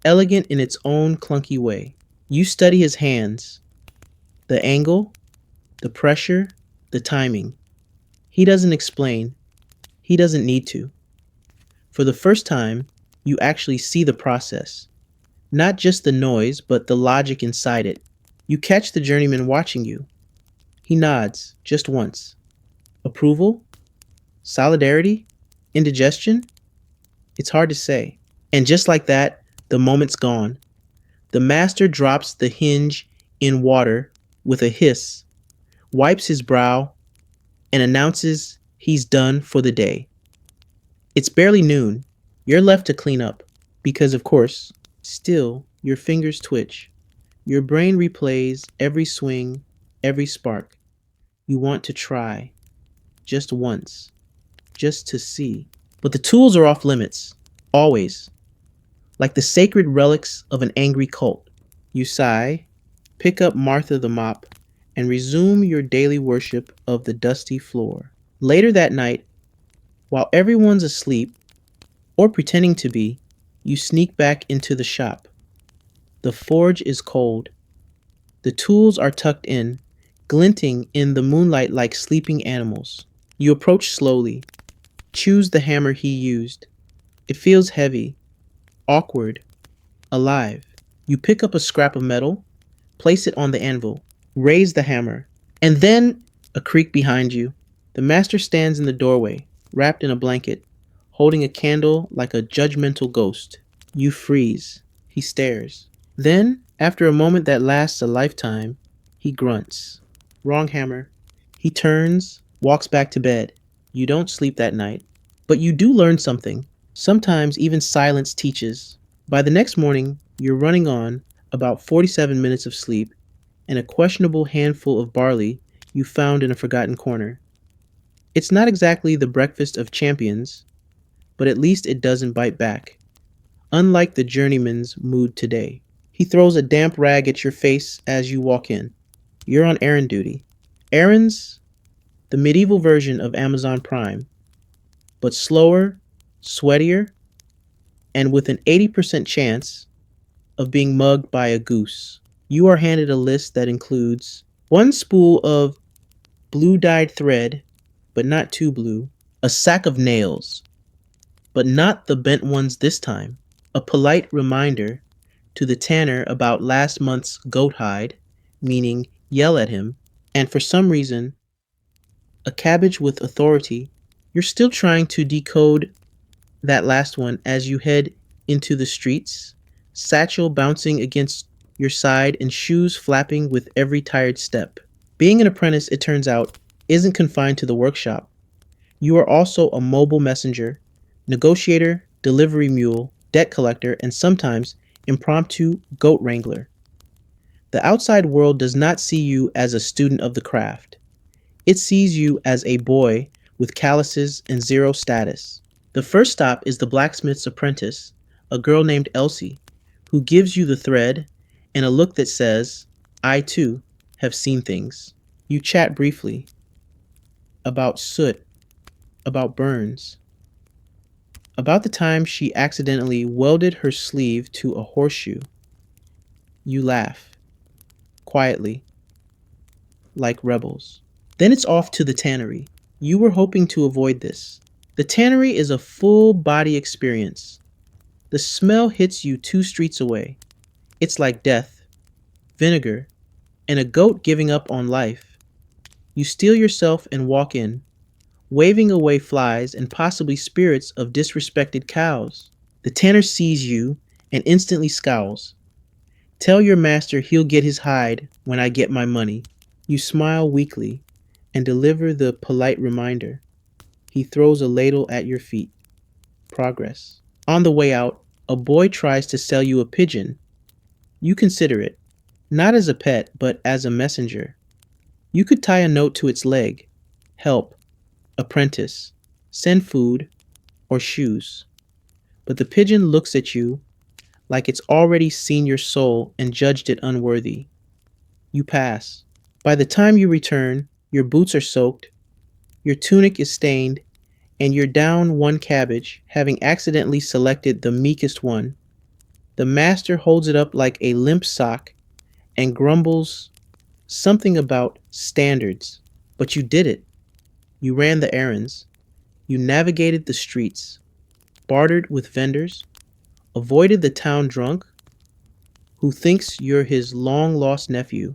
elegant in its own clunky way. You study his hands, the angle, the pressure, the timing. He doesn't explain. He doesn't need to. For the first time, you actually see the process. Not just the noise, but the logic inside it. You catch the journeyman watching you. He nods, just once. Approval? Solidarity? Indigestion? It's hard to say. And just like that, the moment's gone. The master drops the hinge in water with a hiss, wipes his brow, and announces he's done for the day. It's barely noon. You're left to clean up. Because, of course, still, your fingers twitch. Your brain replays every swing, every spark. You want to try. Just once. Just to see. But the tools are off limits. Always. Like the sacred relics of an angry cult. You sigh, pick up Martha the mop, and resume your daily worship of the dusty floor. Later that night, while everyone's asleep, or pretending to be, you sneak back into the shop. The forge is cold. The tools are tucked in, glinting in the moonlight like sleeping animals. You approach slowly, choose the hammer he used. It feels heavy, awkward, alive. You pick up a scrap of metal, place it on the anvil, raise the hammer, and then a creak behind you. The master stands in the doorway, wrapped in a blanket, holding a candle like a judgmental ghost. You freeze. He stares. Then, after a moment that lasts a lifetime, he grunts. Wrong hammer. He turns, walks back to bed. You don't sleep that night. But you do learn something. Sometimes even silence teaches. By the next morning, you're running on about 47 minutes of sleep and a questionable handful of barley you found in a forgotten corner. It's not exactly the breakfast of champions, but at least it doesn't bite back. Unlike the journeyman's mood today. He throws a damp rag at your face as you walk in. You're on errand duty. Errands? The medieval version of Amazon Prime, but slower, sweatier, and with an 80% chance of being mugged by a goose. You are handed a list that includes one spool of blue dyed thread, but not too blue, A sack of nails, but not the bent ones this time. A polite reminder to the tanner about last month's goat hide, meaning yell at him, and for some reason, a cabbage with authority. You're still trying to decode that last one as you head into the streets, satchel bouncing against your side and shoes flapping with every tired step. Being an apprentice, it turns out, isn't confined to the workshop. You are also a mobile messenger, negotiator, delivery mule, debt collector, and sometimes impromptu goat wrangler. The outside world does not see you as a student of the craft. It sees you as a boy with calluses and zero status. The first stop is the blacksmith's apprentice, a girl named Elsie, who gives you the thread and a look that says, I too have seen things. You chat briefly about soot, about burns, about the time she accidentally welded her sleeve to a horseshoe. You laugh, quietly, like rebels. Then it's off to the tannery. You were hoping to avoid this. The tannery is a full body experience. The smell hits you 2 streets away. It's like death, vinegar, and a goat giving up on life. You steel yourself and walk in, waving away flies and possibly spirits of disrespected cows. The tanner sees you and instantly scowls. Tell your master he'll get his hide when I get my money. You smile weakly and deliver the polite reminder. He throws a ladle at your feet. Progress. On the way out, a boy tries to sell you a pigeon. You consider it, not as a pet, but as a messenger. You could tie a note to its leg. Help. Apprentice. Send food or shoes. But the pigeon looks at you like it's already seen your soul and judged it unworthy. You pass. By the time you return, your boots are soaked, your tunic is stained, and you're down one cabbage, having accidentally selected the meekest one. The master holds it up like a limp sock and grumbles something about standards. But you did it. You ran the errands. You navigated the streets, bartered with vendors, avoided the town drunk who thinks you're his long-lost nephew,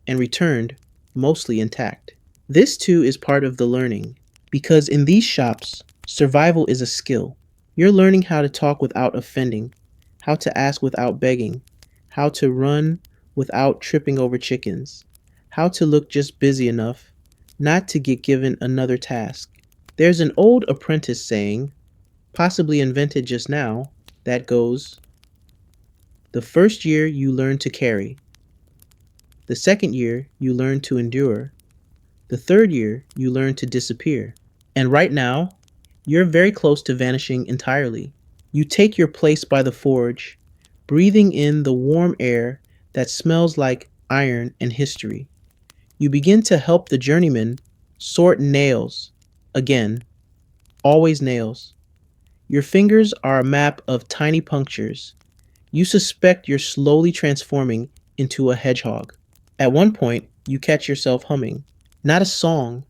and returned mostly intact. This too is part of the learning, because in these shops, survival is a skill. You're learning how to talk without offending, how to ask without begging, how to run without tripping over chickens, how to look just busy enough not to get given another task. There's an old apprentice saying, possibly invented just now, that goes, the first year you learn to carry, the second year you learn to endure, the third year you learn to disappear. And right now, you're very close to vanishing entirely. You take your place by the forge, breathing in the warm air that smells like iron and history. You begin to help the journeyman sort nails. Again, always nails. Your fingers are a map of tiny punctures. You suspect you're slowly transforming into a hedgehog. At one point, you catch yourself humming. Not a song,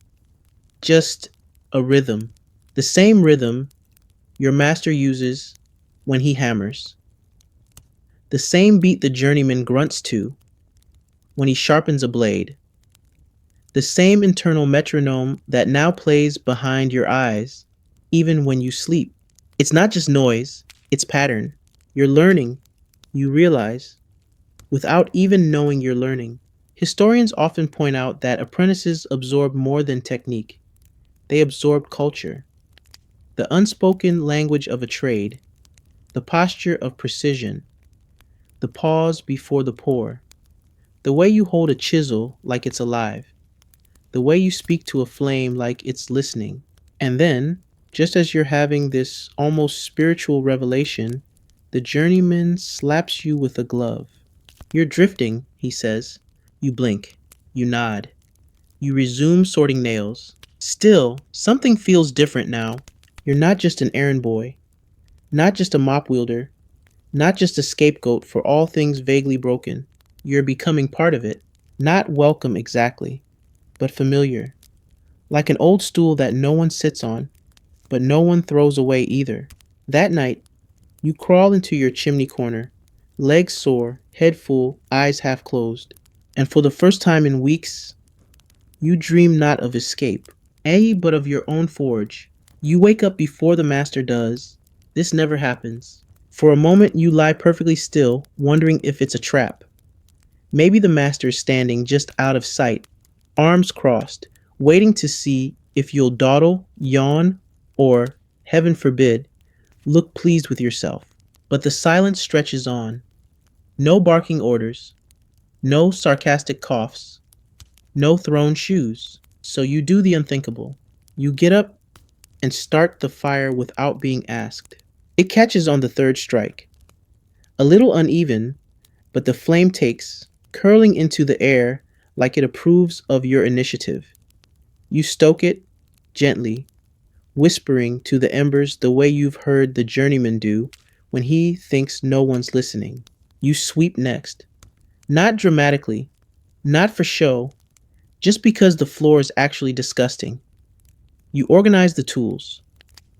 just a rhythm. The same rhythm your master uses when he hammers. The same beat the journeyman grunts to when he sharpens a blade. The same internal metronome that now plays behind your eyes, even when you sleep. It's not just noise, it's pattern. You're learning, you realize, without even knowing you're learning. Historians often point out that apprentices absorb more than technique. They absorb culture, the unspoken language of a trade, the posture of precision, the pause before the pour, the way you hold a chisel like it's alive, the way you speak to a flame like it's listening. And then, just as you're having this almost spiritual revelation, the journeyman slaps you with a glove. You're drifting, he says. You blink. You nod. You resume sorting nails. Still, something feels different now. You're not just an errand boy, not just a mop wielder, not just a scapegoat for all things vaguely broken. You're becoming part of it. Not welcome exactly, but familiar. Like an old stool that no one sits on, but no one throws away either. That night, you crawl into your chimney corner, legs sore, head full, eyes half closed. And for the first time in weeks, you dream not of escape, but of your own forge. You wake up before the master does. This never happens. For a moment, you lie perfectly still, wondering if it's a trap. Maybe the master is standing just out of sight, arms crossed, waiting to see if you'll dawdle, yawn, or, heaven forbid, look pleased with yourself. But the silence stretches on. No barking orders, no sarcastic coughs, no thrown shoes. So you do the unthinkable. You get up and start the fire without being asked. It catches on the third strike. A little uneven, but the flame takes, curling into the air like it approves of your initiative. You stoke it gently, whispering to the embers the way you've heard the journeyman do when he thinks no one's listening. You sweep next. Not dramatically, not for show, just because the floor is actually disgusting. You organize the tools.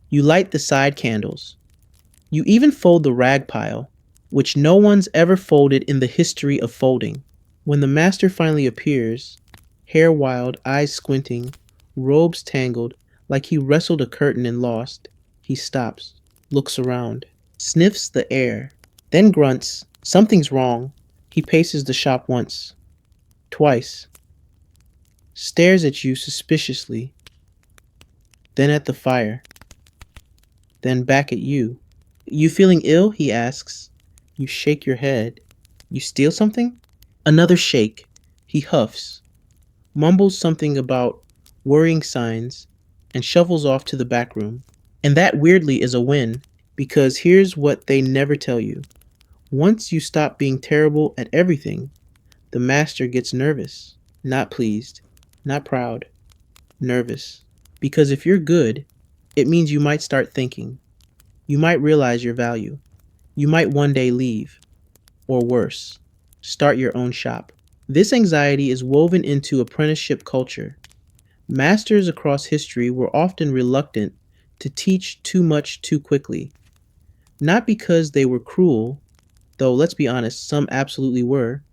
You light the side candles. You even fold the rag pile, which no one's ever folded in the history of folding. When the master finally appears, hair wild, eyes squinting, robes tangled, like he wrestled a curtain and lost, he stops, looks around, sniffs the air, then grunts, something's wrong. He paces the shop once, twice, stares at you suspiciously, then at the fire, then back at you. You feeling ill? He asks. You shake your head. You steal something? Another shake. He huffs, mumbles something about worrying signs, and shuffles off to the back room. And that weirdly is a win, because here's what they never tell you. Once you stop being terrible at everything, the master gets nervous. Not pleased, not proud, nervous. Because if you're good, it means you might start thinking. You might realize your value. You might one day leave. Or worse, start your own shop. This anxiety is woven into apprenticeship culture. Masters across history were often reluctant to teach too much too quickly. Not because they were cruel, though let's be honest, some absolutely were,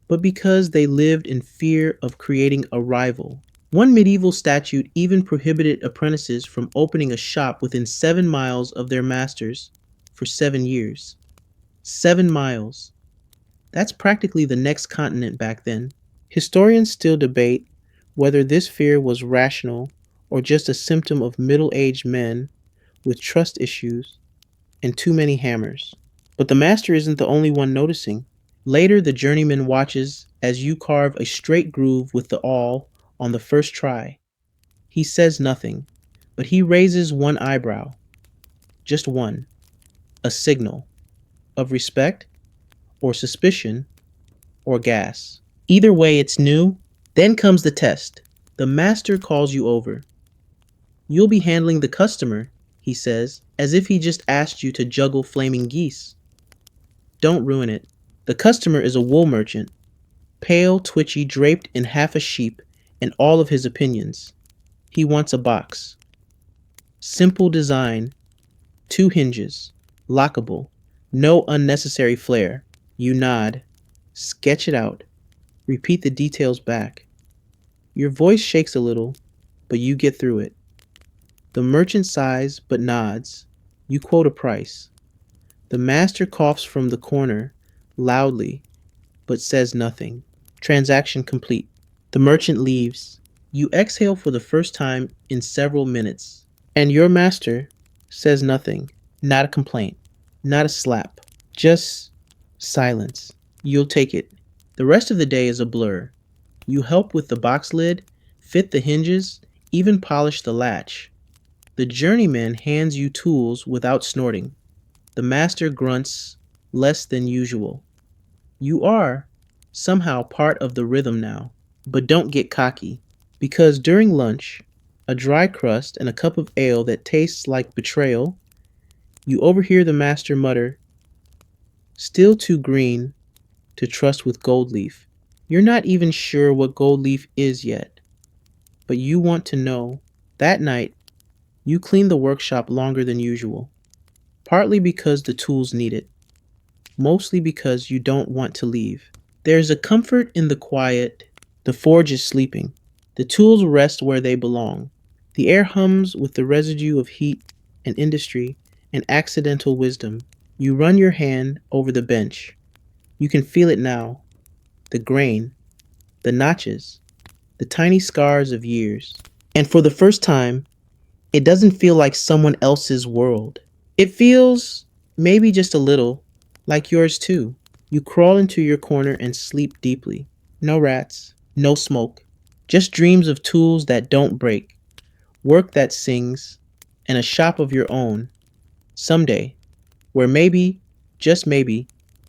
but because they lived in fear of creating a rival. One medieval statute even prohibited apprentices from opening a shop within 7 miles of their masters for 7 years. 7 miles. That's practically the next continent back then. Historians still debate whether this fear was rational or just a symptom of middle-aged men with trust issues and too many hammers. But the master isn't the only one noticing. Later, the journeyman watches as you carve a straight groove with the awl on the first try. He says nothing, but he raises one eyebrow. Just one. A signal of respect or suspicion or gas. Either way, it's new. Then comes the test. The master calls you over. You'll be handling the customer, he says, as if he just asked you to juggle flaming geese. Don't ruin it. The customer is a wool merchant, pale, twitchy, draped in half a sheep and all of his opinions. He wants a box. Simple design, 2 hinges, lockable, no unnecessary flair. You nod, sketch it out, repeat the details back. Your voice shakes a little, but you get through it. The merchant sighs but nods. You quote a price. The master coughs from the corner, loudly, but says nothing. Transaction complete. The merchant leaves. You exhale for the first time in several minutes. And your master says nothing. Not a complaint. Not a slap. Just silence. You'll take it. The rest of the day is a blur. You help with the box lid, fit the hinges, even polish the latch. The journeyman hands you tools without snorting. The master grunts less than usual. You are, somehow, part of the rhythm now. But don't get cocky, because during lunch, a dry crust and a cup of ale that tastes like betrayal, you overhear the master mutter, "Still too green to trust with gold leaf." You're not even sure what gold leaf is yet, but you want to know. That night, You clean the workshop longer than usual, partly because the tools need it, mostly because you don't want to leave. There's a comfort in the quiet. The forge is sleeping. The tools rest where they belong. The air hums with the residue of heat and industry and accidental wisdom. You run your hand over the bench. You can feel it now. The grain, the notches, the tiny scars of years. And for the first time, it doesn't feel like someone else's world. It feels, maybe just a little, like yours too. You crawl into your corner and sleep deeply. No rats, no smoke, just dreams of tools that don't break, work that sings, and a shop of your own. Someday, where maybe, just maybe,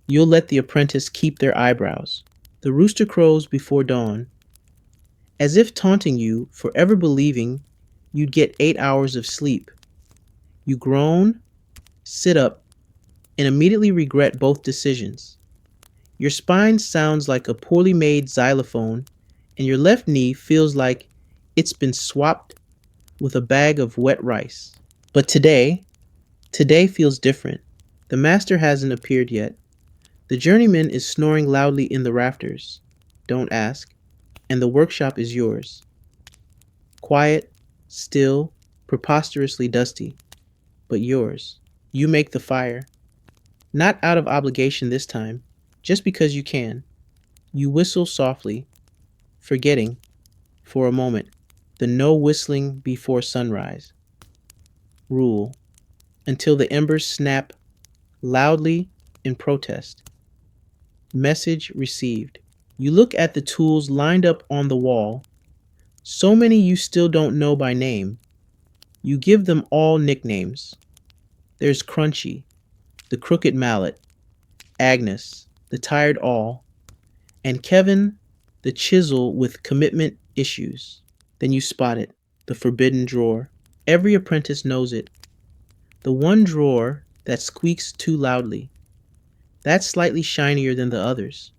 you'll let the apprentice keep their eyebrows. The rooster crows before dawn, as if taunting you for ever believing you'd get 8 hours of sleep. You groan, sit up, and immediately regret both decisions. Your spine sounds like a poorly made xylophone, and your left knee feels like it's been swapped with a bag of wet rice. But today feels different. The master hasn't appeared yet. The journeyman is snoring loudly in the rafters. Don't ask. And the workshop is yours. Quiet, still, preposterously dusty, but yours. You make the fire. Not out of obligation this time, just because you can. You whistle softly, forgetting, for a moment, the no whistling before sunrise rule, until the embers snap loudly in protest. Message received. You look at the tools lined up on the wall, so many you still don't know by name. You give them all nicknames. There's Crunchy, the crooked mallet, Agnes, the tired awl, and Kevin, the chisel with commitment issues. Then you spot it, the forbidden drawer. Every apprentice knows it. The one drawer that squeaks too loudly. That's slightly shinier than the others.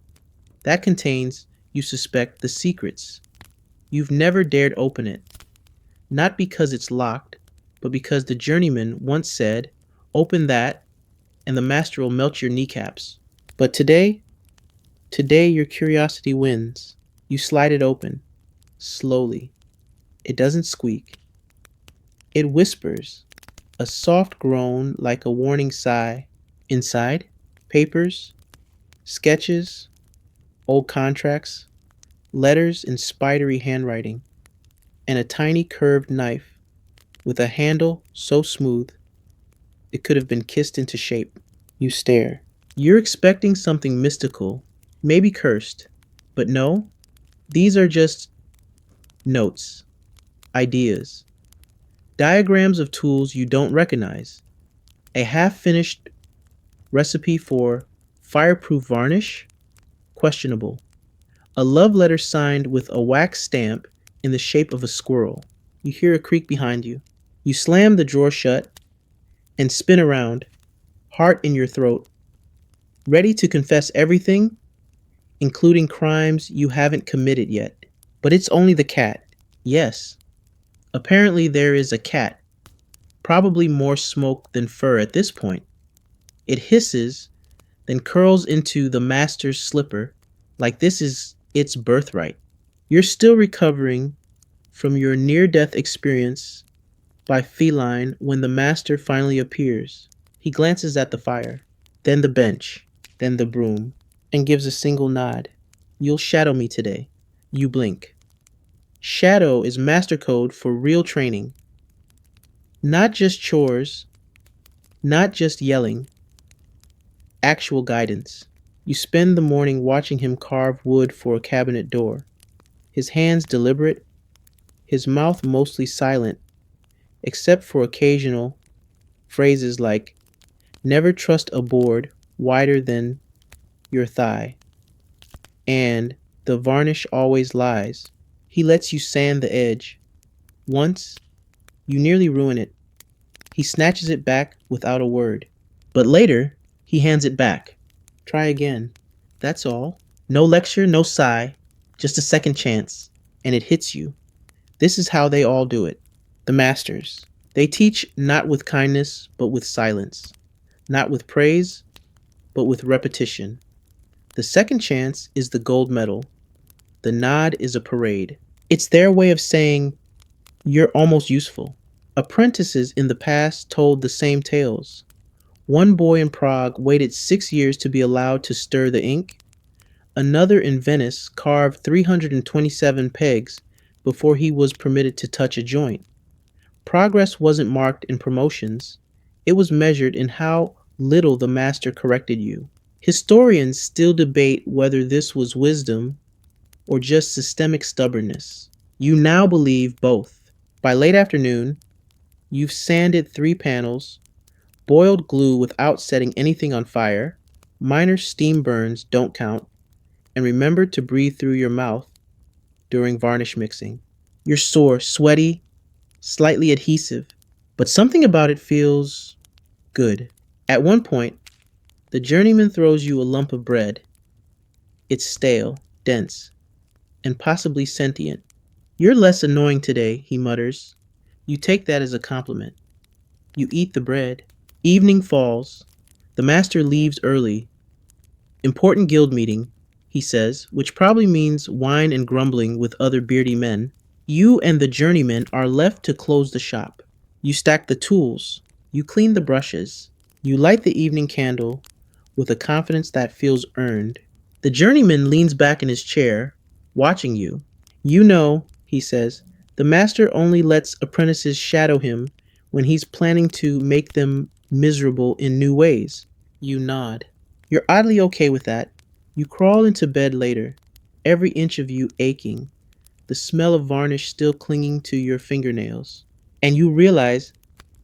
That contains, you suspect, the secrets. You've never dared open it. Not because it's locked, but because the journeyman once said, "Open that, and the master will melt your kneecaps." But today your curiosity wins. You slide it open, slowly. It doesn't squeak. It whispers, a soft groan like a warning sigh. Inside, papers, sketches, old contracts, letters in spidery handwriting, and a tiny curved knife with a handle so smooth it could have been kissed into shape. You stare. You're expecting something mystical, maybe cursed, but no, these are just notes, ideas, diagrams of tools you don't recognize, a half-finished recipe for fireproof varnish, questionable, a love letter signed with a wax stamp in the shape of a squirrel. You hear a creak behind you. You slam the drawer shut and spin around, heart in your throat, ready to confess everything, including crimes you haven't committed yet. But it's only the cat. Yes, apparently there is a cat, probably more smoke than fur at this point. It hisses, then curls into the master's slipper like this is its birthright. You're still recovering from your near-death experience by feline when the master finally appears. He glances at the fire, then the bench, then the broom, and gives a single nod. You'll shadow me today. You blink. Shadow is master code for real training. Not just chores, not just yelling, actual guidance. You spend the morning watching him carve wood for a cabinet door, his hands deliberate, his mouth mostly silent, except for occasional phrases like, "Never trust a board wider than your thigh," and "The varnish always lies." He lets you sand the edge. Once, you nearly ruin it. He snatches it back without a word. But later, he hands it back. Try again. That's all. No lecture, no sigh, just a second chance. And it hits you. This is how they all do it. The masters. They teach not with kindness, but with silence, not with praise, but with repetition. The second chance is the gold medal. The nod is a parade. It's their way of saying, you're almost useful. Apprentices in the past told the same tales. One boy in Prague waited 6 years to be allowed to stir the ink. Another in Venice carved 327 pegs before he was permitted to touch a joint. Progress wasn't marked in promotions, it was measured in how little the master corrected you. Historians still debate whether this was wisdom or just systemic stubbornness. You now believe both. By late afternoon, you've sanded 3 panels, boiled glue without setting anything on fire, minor steam burns don't count, and remember to breathe through your mouth during varnish mixing. You're sore, sweaty, slightly adhesive, but something about it feels good. At one point, the journeyman throws you a lump of bread. It's stale, dense, and possibly sentient. You're less annoying today, he mutters. You take that as a compliment. You eat the bread. Evening falls. The master leaves early. Important guild meeting, he says, which probably means wine and grumbling with other beardy men. You and the journeyman are left to close the shop. You stack the tools. You clean the brushes. You light the evening candle with a confidence that feels earned. The journeyman leans back in his chair, watching you. You know, he says, the master only lets apprentices shadow him when he's planning to make them miserable in new ways. You nod. You're oddly okay with that. You crawl into bed later, every inch of you aching, the smell of varnish still clinging to your fingernails. And you realize,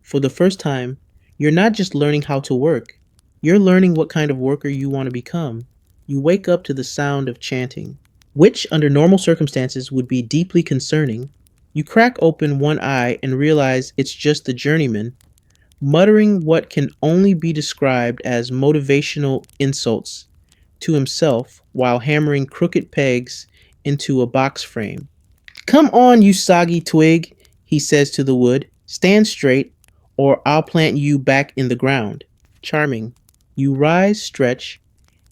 for the first time, you're not just learning how to work, you're learning what kind of worker you want to become. You wake up to the sound of chanting, which under normal circumstances would be deeply concerning. You crack open one eye and realize it's just the journeyman, muttering what can only be described as motivational insults to himself while hammering crooked pegs into a box frame. Come on, you soggy twig, he says to the wood. Stand straight, or I'll plant you back in the ground. Charming. You rise, stretch,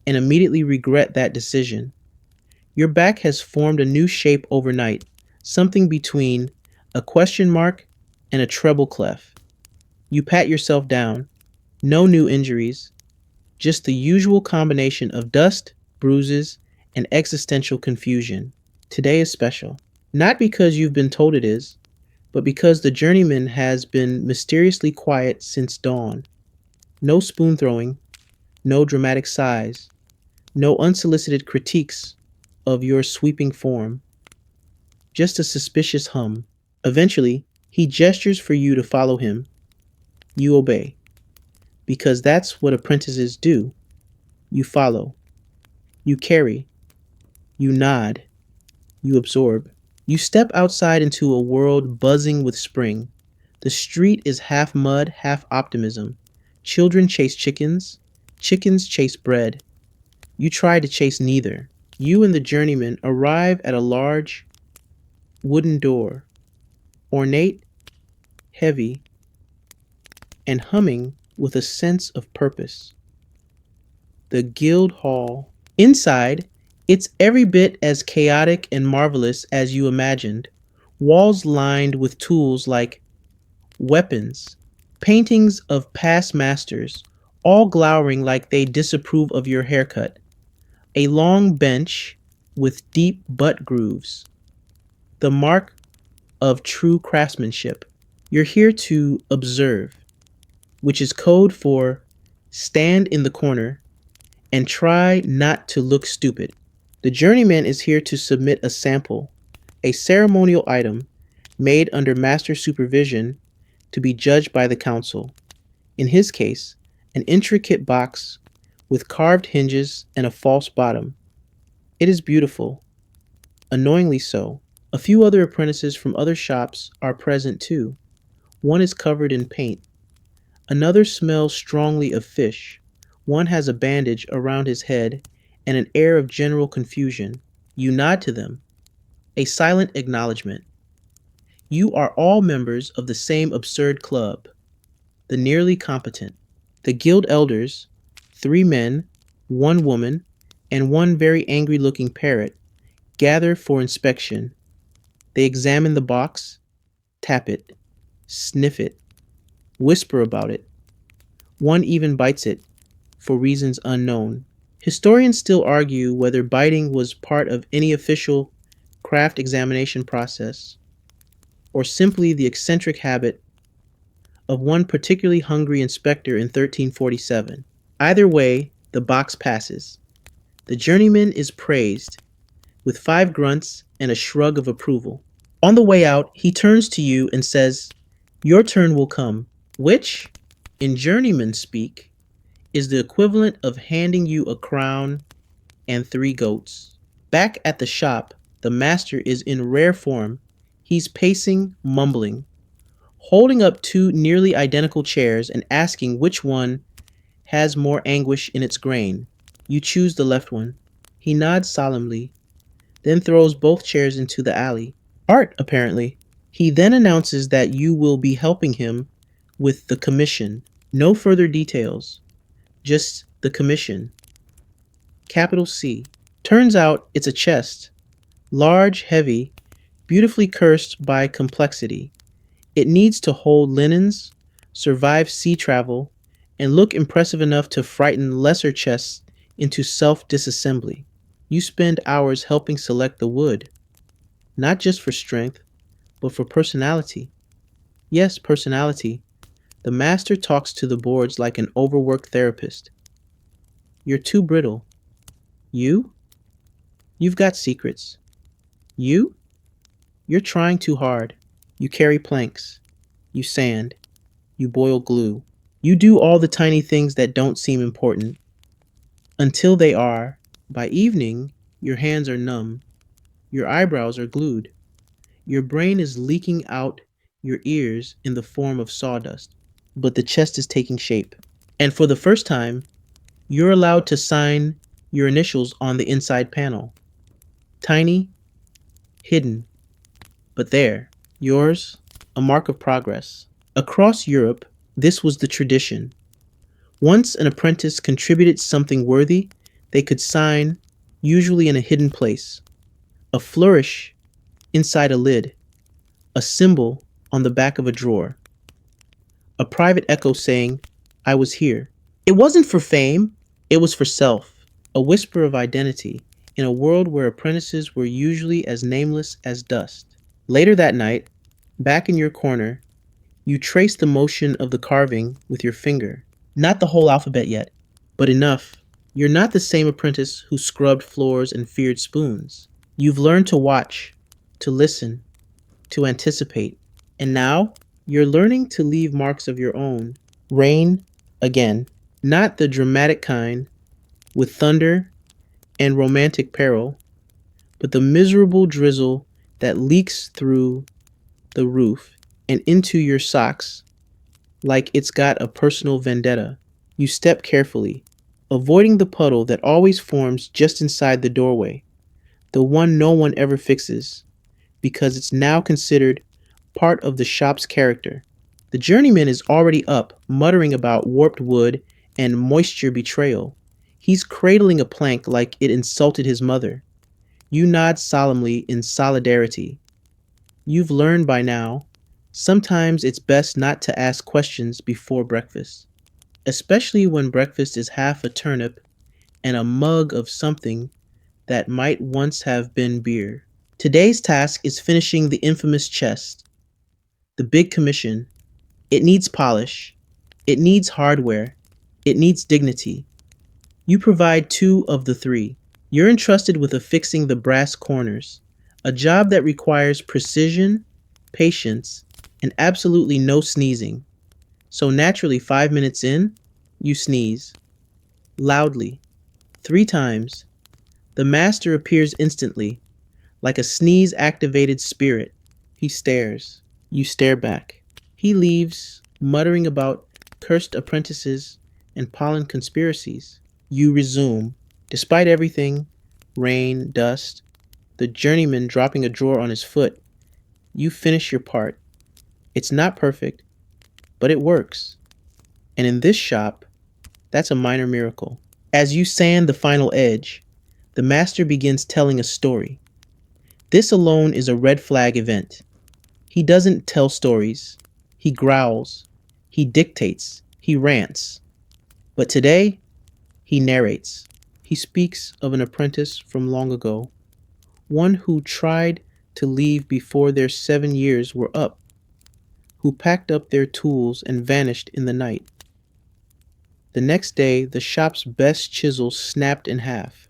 and immediately regret that decision. Your back has formed a new shape overnight, something between a question mark and a treble clef. You pat yourself down. No new injuries, just the usual combination of dust, bruises, and existential confusion. Today is special. Not because you've been told it is, but because the journeyman has been mysteriously quiet since dawn. No spoon throwing, no dramatic sighs, no unsolicited critiques of your sweeping form, just a suspicious hum. Eventually, he gestures for you to follow him. You obey, because that's what apprentices do. You follow, you carry, you nod, you absorb. You step outside into a world buzzing with spring. The street is half mud, half optimism. Children chase chickens, chickens chase bread. You try to chase neither. You and the journeyman arrive at a large wooden door, ornate, heavy, and humming with a sense of purpose. The guild hall. Inside, it's every bit as chaotic and marvelous as you imagined. Walls lined with tools like weapons, paintings of past masters, all glowering like they disapprove of your haircut. A long bench with deep butt grooves, the mark of true craftsmanship. You're here to observe, which is code for stand in the corner and try not to look stupid. The journeyman is here to submit a sample, a ceremonial item made under master supervision to be judged by the council. In his case, an intricate box with carved hinges and a false bottom. It is beautiful, annoyingly so. A few other apprentices from other shops are present too. One is covered in paint. Another smells strongly of fish. One has a bandage around his head and an air of general confusion. You nod to them, a silent acknowledgement. You are all members of the same absurd club, the nearly competent. The guild elders, three men, one woman, and one very angry looking parrot, gather for inspection. They examine the box, tap it, sniff it, whisper about it. One even bites it, for reasons unknown. Historians still argue whether biting was part of any official craft examination process, or simply the eccentric habit of one particularly hungry inspector in 1347. Either way, the box passes. The journeyman is praised, with 5 grunts and a shrug of approval. On the way out, he turns to you and says, "Your turn will come," which, in journeyman speak, is the equivalent of handing you a crown and 3 goats. Back at the shop, the master is in rare form. He's pacing, mumbling, holding up 2 nearly identical chairs and asking which one has more anguish in its grain. You choose the left one. He nods solemnly, then throws both chairs into the alley. Art, apparently. He then announces that you will be helping him with the commission. No further details, just the commission. Capital C. Turns out it's a chest. Large, heavy, beautifully cursed by complexity. It needs to hold linens, survive sea travel, and look impressive enough to frighten lesser chests into self-disassembly. You spend hours helping select the wood, not just for strength, but for personality. Yes, personality. The master talks to the boards like an overworked therapist. You're too brittle. You? You've got secrets. You? You're trying too hard. You carry planks. You sand. You boil glue. You do all the tiny things that don't seem important. Until they are. By evening, your hands are numb. Your eyebrows are glued. Your brain is leaking out your ears in the form of sawdust. But the chest is taking shape. And for the first time, you're allowed to sign your initials on the inside panel. Tiny, hidden, but there. Yours, a mark of progress. Across Europe, this was the tradition. Once an apprentice contributed something worthy, they could sign, usually in a hidden place. A flourish inside a lid. A symbol on the back of a drawer. A private echo saying, "I was here." It wasn't for fame, it was for self. A whisper of identity in a world where apprentices were usually as nameless as dust. Later that night, back in your corner, you trace the motion of the carving with your finger. Not the whole alphabet yet, but enough. You're not the same apprentice who scrubbed floors and feared spoons. You've learned to watch, to listen, to anticipate. And now, you're learning to leave marks of your own. Rain, again. Not the dramatic kind, with thunder and romantic peril, but the miserable drizzle that leaks through the roof and into your socks like it's got a personal vendetta. You step carefully, avoiding the puddle that always forms just inside the doorway, the one no one ever fixes, because it's now considered part of the shop's character. The journeyman is already up, muttering about warped wood and moisture betrayal. He's cradling a plank like it insulted his mother. You nod solemnly in solidarity. You've learned by now, sometimes it's best not to ask questions before breakfast, especially when breakfast is half a turnip and a mug of something that might once have been beer. Today's task is finishing the infamous chest, the big commission. It needs polish. It needs hardware. It needs dignity. You provide 2 of the 3. You're entrusted with affixing the brass corners, a job that requires precision, patience, and absolutely no sneezing. So naturally, 5 minutes in, you sneeze. Loudly. 3 times. The master appears instantly, like a sneeze-activated spirit. He stares. You stare back. He leaves, muttering about cursed apprentices and pollen conspiracies. You resume. Despite everything, rain, dust, the journeyman dropping a drawer on his foot, You finish your part. It's not perfect, but it works. And in this shop, that's a minor miracle. As you sand the final edge, the master begins telling a story. This alone is a red flag event. He doesn't tell stories. He growls. He dictates. He rants. But today, he narrates. He speaks of an apprentice from long ago, one who tried to leave before their 7 years were up, who packed up their tools and vanished in the night. The next day, the shop's best chisel snapped in half.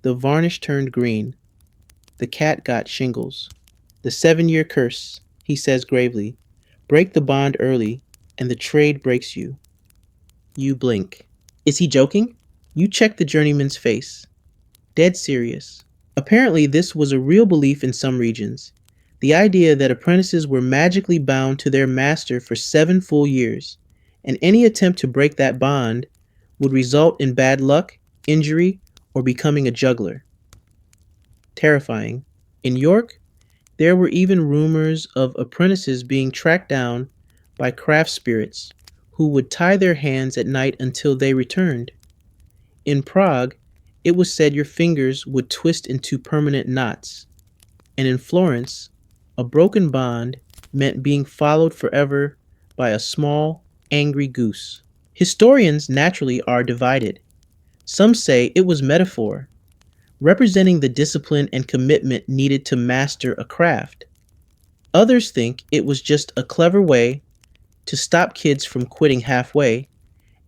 The varnish turned green. The cat got shingles. The 7 year curse, he says gravely. Break the bond early, and the trade breaks you. You blink. Is he joking? You check the journeyman's face. Dead serious. Apparently, this was a real belief in some regions. The idea that apprentices were magically bound to their master for 7 full years, and any attempt to break that bond would result in bad luck, injury, or becoming a juggler. Terrifying. In York, there were even rumors of apprentices being tracked down by craft spirits who would tie their hands at night until they returned. In Prague, it was said your fingers would twist into permanent knots. And in Florence, a broken bond meant being followed forever by a small, angry goose. Historians naturally are divided. Some say it was metaphor, representing the discipline and commitment needed to master a craft. Others think it was just a clever way to stop kids from quitting halfway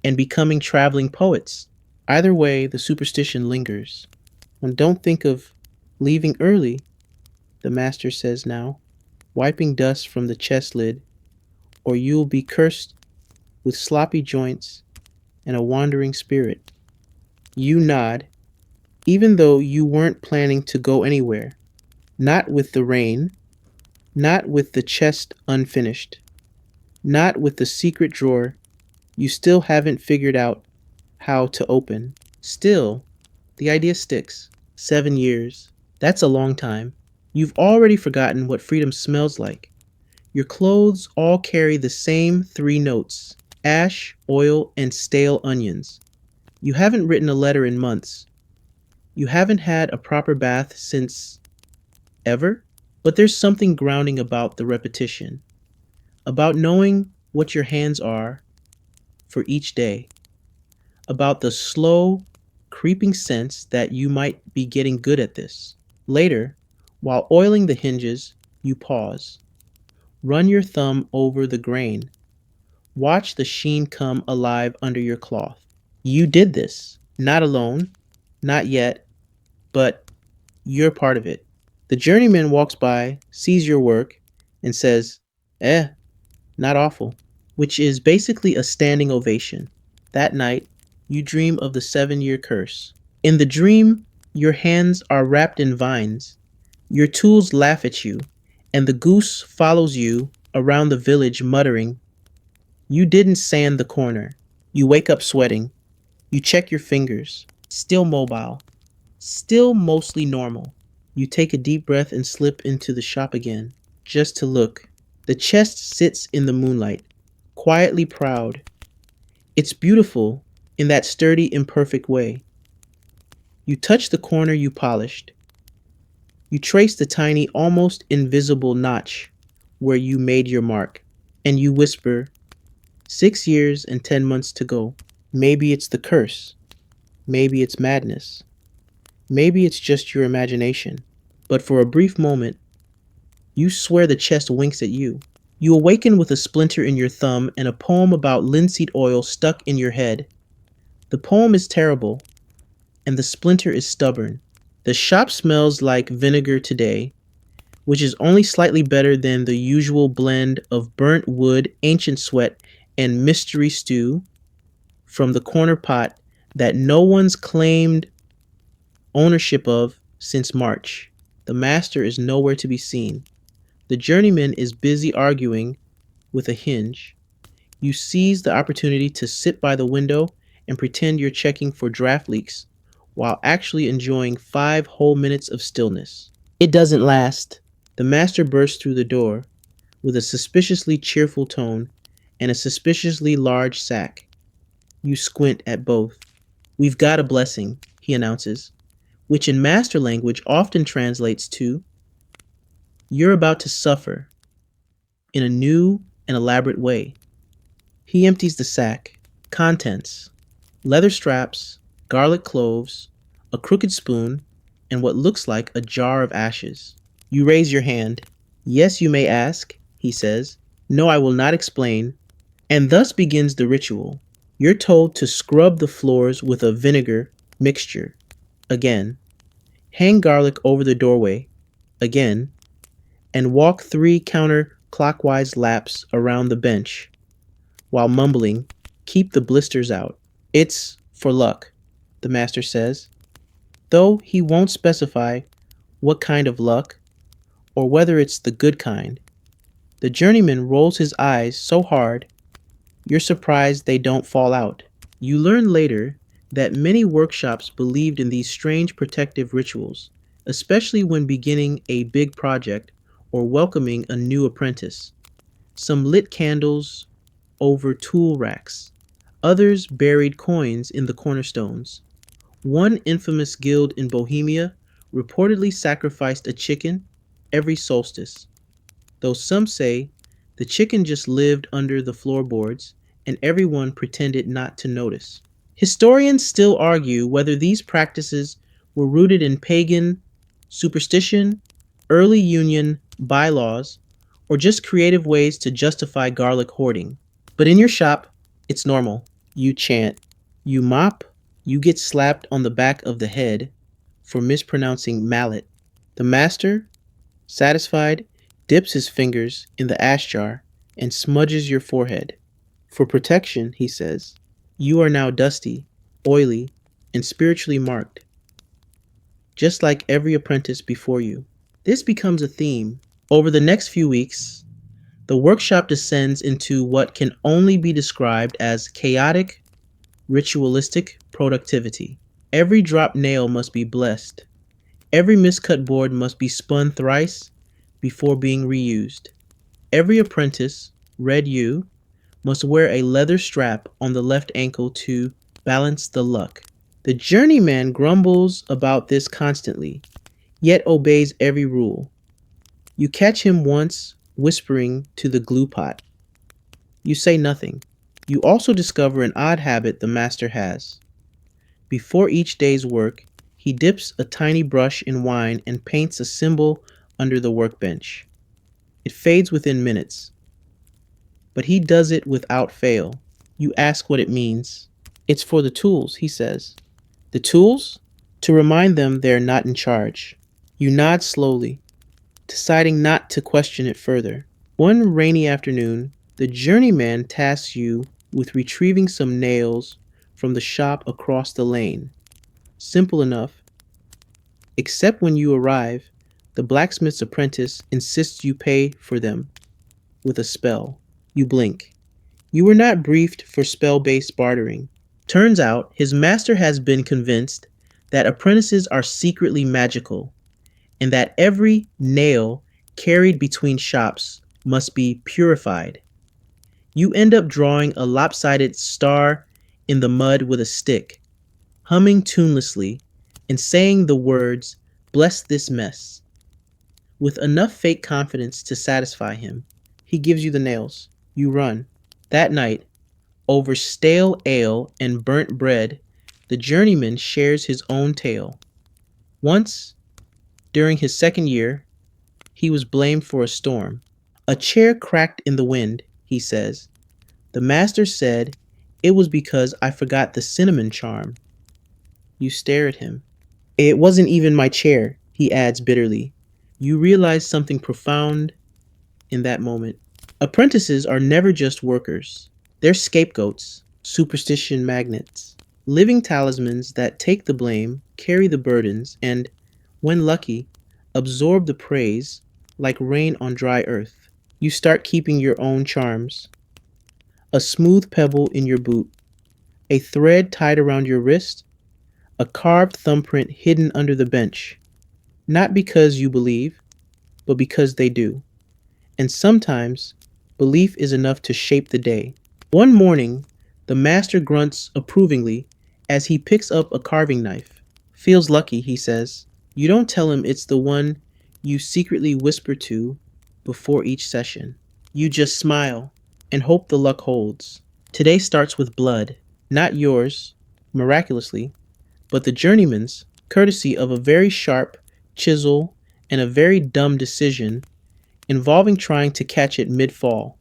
and becoming traveling poets. Either way, the superstition lingers. And don't think of leaving early, the master says now, wiping dust from the chest lid, or you'll be cursed with sloppy joints and a wandering spirit. You nod, even though you weren't planning to go anywhere. Not with the rain, not with the chest unfinished, not with the secret drawer you still haven't figured out how to open. Still, the idea sticks. 7 years. That's a long time. You've already forgotten what freedom smells like. Your clothes all carry the same 3 notes: ash, oil, and stale onions. You haven't written a letter in months. You haven't had a proper bath since ever. But there's something grounding about the repetition, about knowing what your hands are for each day, about the slow, creeping sense that you might be getting good at this. Later, while oiling the hinges, you pause. Run your thumb over the grain. Watch the sheen come alive under your cloth. You did this. Not alone. Not yet. But you're part of it. The journeyman walks by, sees your work, and says, not awful, which is basically a standing ovation. That night, you dream of the 7 year curse. In the dream, your hands are wrapped in vines. Your tools laugh at you, and the goose follows you around the village muttering, "You didn't sand the corner." You wake up sweating. You check your fingers. Still mobile. Still mostly normal. You take a deep breath and slip into the shop again, just to look. The chest sits in the moonlight, quietly proud. It's beautiful in that sturdy, imperfect way. You touch the corner you polished. You trace the tiny, almost invisible notch where you made your mark, and you whisper, 6 years and 10 months to go. Maybe it's the curse. Maybe it's madness. Maybe it's just your imagination. But for a brief moment, you swear the chest winks at you. You awaken with a splinter in your thumb and a poem about linseed oil stuck in your head. The poem is terrible, and the splinter is stubborn. The shop smells like vinegar today, which is only slightly better than the usual blend of burnt wood, ancient sweat, and mystery stew from the corner pot that no one's claimed ownership of since March. The master is nowhere to be seen. The journeyman is busy arguing with a hinge. You seize the opportunity to sit by the window and pretend you're checking for draft leaks while actually enjoying 5 whole minutes of stillness. It doesn't last. The master bursts through the door with a suspiciously cheerful tone and a suspiciously large sack. You squint at both. We've got a blessing, he announces, which in master language often translates to, you're about to suffer in a new and elaborate way. He empties the sack. Contents: leather straps, garlic cloves, a crooked spoon, and what looks like a jar of ashes. You raise your hand. Yes, you may ask, he says. No, I will not explain. And thus begins the ritual. You're told to scrub the floors with a vinegar mixture. Again. Hang garlic over the doorway. Again. And walk 3 counterclockwise laps around the bench while mumbling, keep the blisters out. It's for luck, the master says, though he won't specify what kind of luck or whether it's the good kind. The journeyman rolls his eyes so hard, you're surprised they don't fall out. You learn later that many workshops believed in these strange protective rituals, especially when beginning a big project or welcoming a new apprentice. Some lit candles over tool racks. Others buried coins in the cornerstones. One infamous guild in Bohemia reportedly sacrificed a chicken every solstice, though some say the chicken just lived under the floorboards and everyone pretended not to notice. Historians still argue whether these practices were rooted in pagan superstition, early union bylaws, or just creative ways to justify garlic hoarding. But in your shop, it's normal. You chant, you mop, you get slapped on the back of the head for mispronouncing mallet. The master, satisfied, dips his fingers in the ash jar and smudges your forehead. For protection, he says, you are now dusty, oily, and spiritually marked, just like every apprentice before you. This becomes a theme. Over the next few weeks, the workshop descends into what can only be described as chaotic, ritualistic productivity. Every dropped nail must be blessed. Every miscut board must be spun thrice before being reused. Every apprentice, Red U, must wear a leather strap on the left ankle to balance the luck. The journeyman grumbles about this constantly, yet obeys every rule. You catch him once whispering to the glue pot. You say nothing. You also discover an odd habit the master has. Before each day's work, he dips a tiny brush in wine and paints a symbol under the workbench. It fades within minutes, but he does it without fail. You ask what it means. It's for the tools, he says. The tools? To remind them they're not in charge. You nod slowly, deciding not to question it further. One rainy afternoon, the journeyman tasks you with retrieving some nails from the shop across the lane. Simple enough. Except when you arrive, the blacksmith's apprentice insists you pay for them with a spell. You blink. You were not briefed for spell-based bartering. Turns out, his master has been convinced that apprentices are secretly magical, and that every nail carried between shops must be purified. You end up drawing a lopsided star in the mud with a stick, humming tunelessly and saying the words, "Bless this mess." With enough fake confidence to satisfy him, he gives you the nails. You run. That night, over stale ale and burnt bread, the journeyman shares his own tale. Once, during his second year, he was blamed for a storm. A chair cracked in the wind, he says. The master said it was because I forgot the cinnamon charm. You stare at him. It wasn't even my chair, he adds bitterly. You realize something profound in that moment. Apprentices are never just workers. They're scapegoats, superstition magnets, living talismans that take the blame, carry the burdens, and, when lucky, absorb the praise like rain on dry earth. You start keeping your own charms. A smooth pebble in your boot, a thread tied around your wrist, a carved thumbprint hidden under the bench. Not because you believe, but because they do. And sometimes belief is enough to shape the day. One morning, the master grunts approvingly as he picks up a carving knife. Feels lucky, he says. You don't tell him it's the one you secretly whisper to before each session. You just smile and hope the luck holds. Today starts with blood, not yours, miraculously, but the journeyman's, courtesy of a very sharp chisel and a very dumb decision involving trying to catch it mid fall.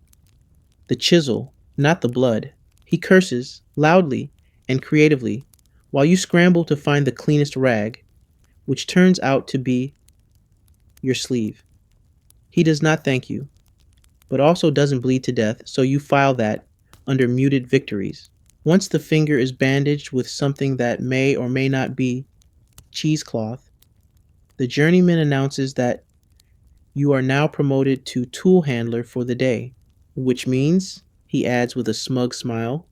The chisel, not the blood. He curses, loudly and creatively, while you scramble to find the cleanest rag, which turns out to be your sleeve. He does not thank you, but also doesn't bleed to death, so you file that under muted victories. Once the finger is bandaged with something that may or may not be cheesecloth, the journeyman announces that you are now promoted to tool handler for the day, which means, he adds with a smug smile,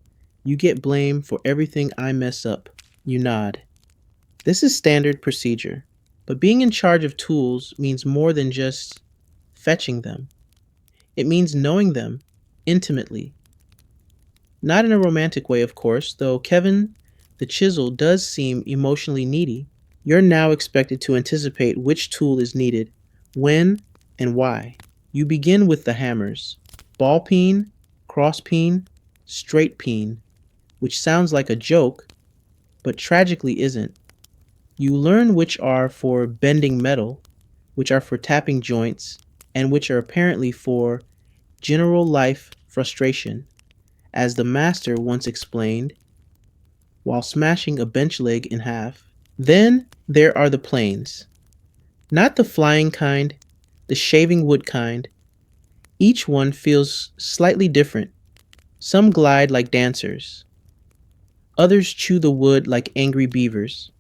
you get blamed for everything I mess up. You nod. This is standard procedure, but being in charge of tools means more than just fetching them. It means knowing them intimately. Not in a romantic way, of course, though Kevin, the chisel, does seem emotionally needy. You're now expected to anticipate which tool is needed, when, and why. You begin with the hammers: ball peen, cross peen, straight peen, which sounds like a joke, but tragically isn't. You learn which are for bending metal, which are for tapping joints, and which are apparently for general life frustration, as the master once explained while smashing a bench leg in half. Then there are the planes. Not the flying kind, the shaving wood kind. Each one feels slightly different. Some glide like dancers. Others chew the wood like angry beavers.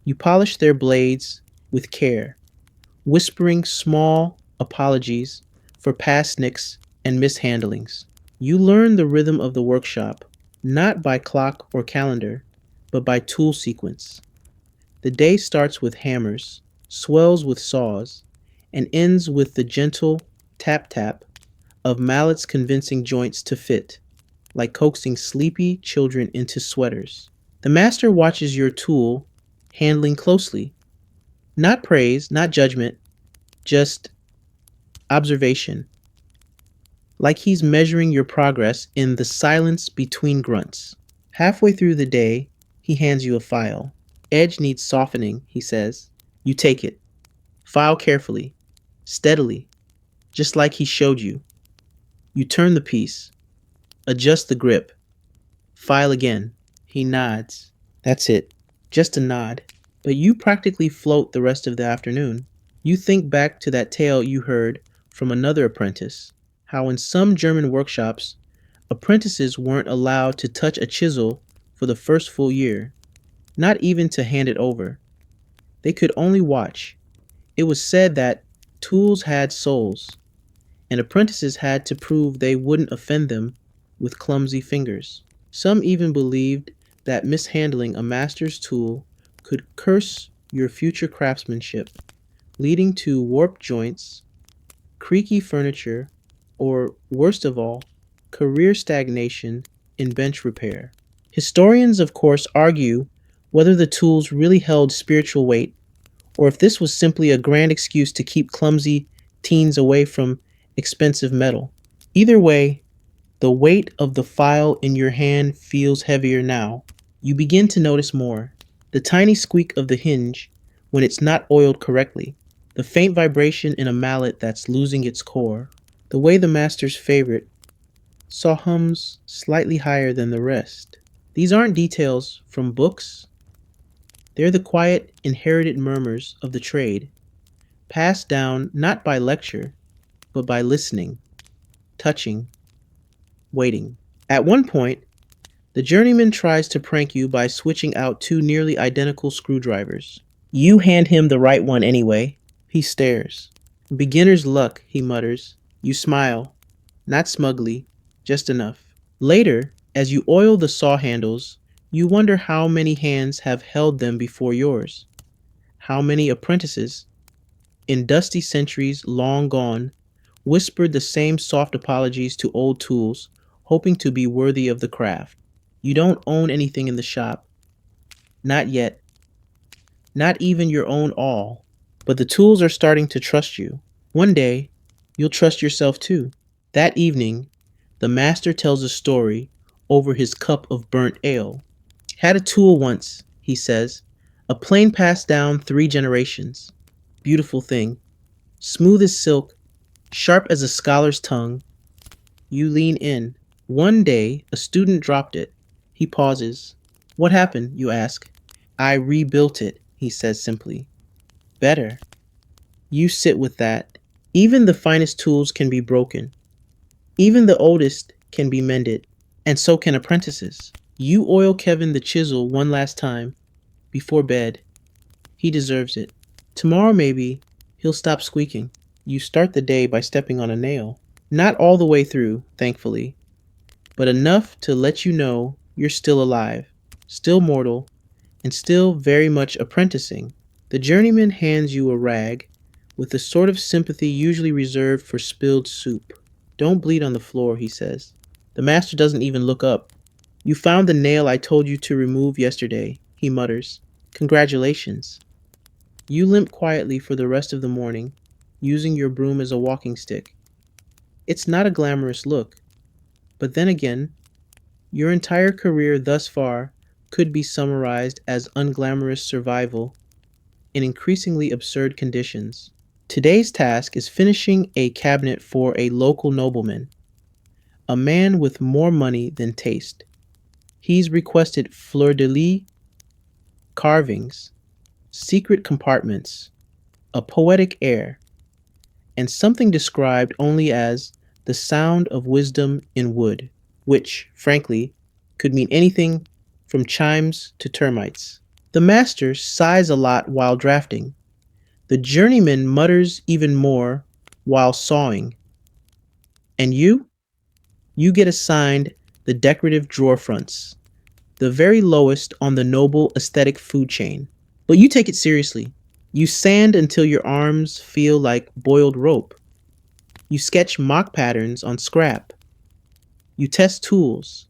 You polish their blades with care, whispering small apologies for past nicks and mishandlings. You learn the rhythm of the workshop, not by clock or calendar, but by tool sequence. The day starts with hammers, swells with saws, and ends with the gentle tap tap of mallets convincing joints to fit, like coaxing sleepy children into sweaters. The master watches your tool handling closely. Not praise, not judgment, just observation. Like he's measuring your progress in the silence between grunts. Halfway through the day, he hands you a file. Edge needs softening, he says. You take it. File carefully, steadily, just like he showed you. You turn the piece, adjust the grip, file again. He nods. That's it. Just a nod. But you practically float the rest of the afternoon. You think back to that tale you heard from another apprentice, how in some German workshops, apprentices weren't allowed to touch a chisel for the first full year, not even to hand it over. They could only watch. It was said that tools had souls, and apprentices had to prove they wouldn't offend them with clumsy fingers. Some even believed that mishandling a master's tool could curse your future craftsmanship, leading to warped joints, creaky furniture, or, worst of all, career stagnation in bench repair. Historians, of course, argue whether the tools really held spiritual weight, or if this was simply a grand excuse to keep clumsy teens away from expensive metal. Either way, the weight of the file in your hand feels heavier now. You begin to notice more. The tiny squeak of the hinge when it's not oiled correctly. The faint vibration in a mallet that's losing its core. The way the master's favorite saw hums slightly higher than the rest. These aren't details from books. They're the quiet, inherited murmurs of the trade, passed down not by lecture, but by listening, touching, waiting. At one point, the journeyman tries to prank you by switching out two nearly identical screwdrivers. You hand him the right one anyway. He stares. Beginner's luck, he mutters. You smile, not smugly, just enough. Later, as you oil the saw handles, you wonder how many hands have held them before yours. How many apprentices in dusty centuries long gone, whispered the same soft apologies to old tools, hoping to be worthy of the craft. You don't own anything in the shop, not yet, not even your own all, but the tools are starting to trust you. One day, you'll trust yourself too. That evening, the master tells a story over his cup of burnt ale. Had a tool once, he says, a plane passed down 3 generations. Beautiful thing, smooth as silk, sharp as a scholar's tongue. You lean in. One day, a student dropped it. He pauses. What happened, you ask? I rebuilt it, he says simply. Better. You sit with that. Even the finest tools can be broken. Even the oldest can be mended. And so can apprentices. You oil Kevin the chisel one last time, before bed. He deserves it. Tomorrow, maybe, he'll stop squeaking. You start the day by stepping on a nail. Not all the way through, thankfully, but enough to let you know you're still alive, still mortal, and still very much apprenticing. The journeyman hands you a rag with the sort of sympathy usually reserved for spilled soup. Don't bleed on the floor, he says. The master doesn't even look up. You found the nail I told you to remove yesterday, he mutters. Congratulations. You limp quietly for the rest of the morning, using your broom as a walking stick. It's not a glamorous look, but then again, your entire career thus far could be summarized as unglamorous survival in increasingly absurd conditions. Today's task is finishing a cabinet for a local nobleman, a man with more money than taste. He's requested fleur-de-lis carvings, secret compartments, a poetic air, and something described only as the sound of wisdom in wood, which, frankly, could mean anything from chimes to termites. The master sighs a lot while drafting. The journeyman mutters even more while sawing. And you? You get assigned the decorative drawer fronts, the very lowest on the noble aesthetic food chain. But you take it seriously. You sand until your arms feel like boiled rope. You sketch mock patterns on scrap. You test tools.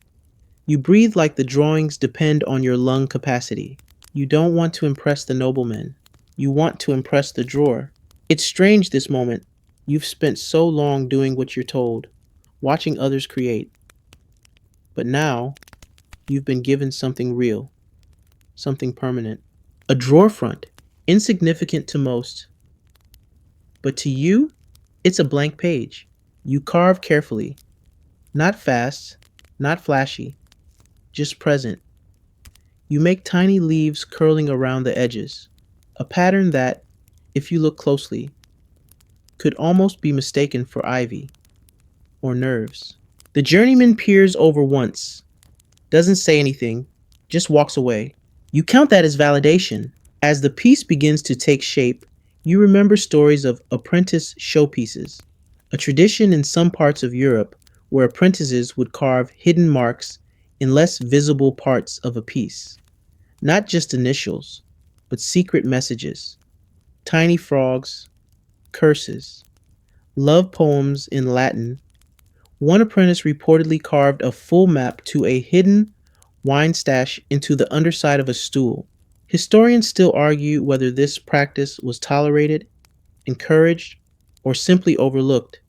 You breathe like the drawings depend on your lung capacity. You don't want to impress the nobleman. You want to impress the drawer. It's strange this moment. You've spent so long doing what you're told, watching others create. But now, you've been given something real, something permanent. A drawer front, insignificant to most. But to you, it's a blank page. You carve carefully. Not fast, not flashy, just present. You make tiny leaves curling around the edges, a pattern that, if you look closely, could almost be mistaken for ivy or nerves. The journeyman peers over once, doesn't say anything, just walks away. You count that as validation. As the piece begins to take shape, you remember stories of apprentice showpieces, a tradition in some parts of Europe where apprentices would carve hidden marks in less visible parts of a piece. Not just initials, but secret messages, tiny frogs, curses, love poems in Latin. One apprentice reportedly carved a full map to a hidden wine stash into the underside of a stool. Historians still argue whether this practice was tolerated, encouraged, or simply overlooked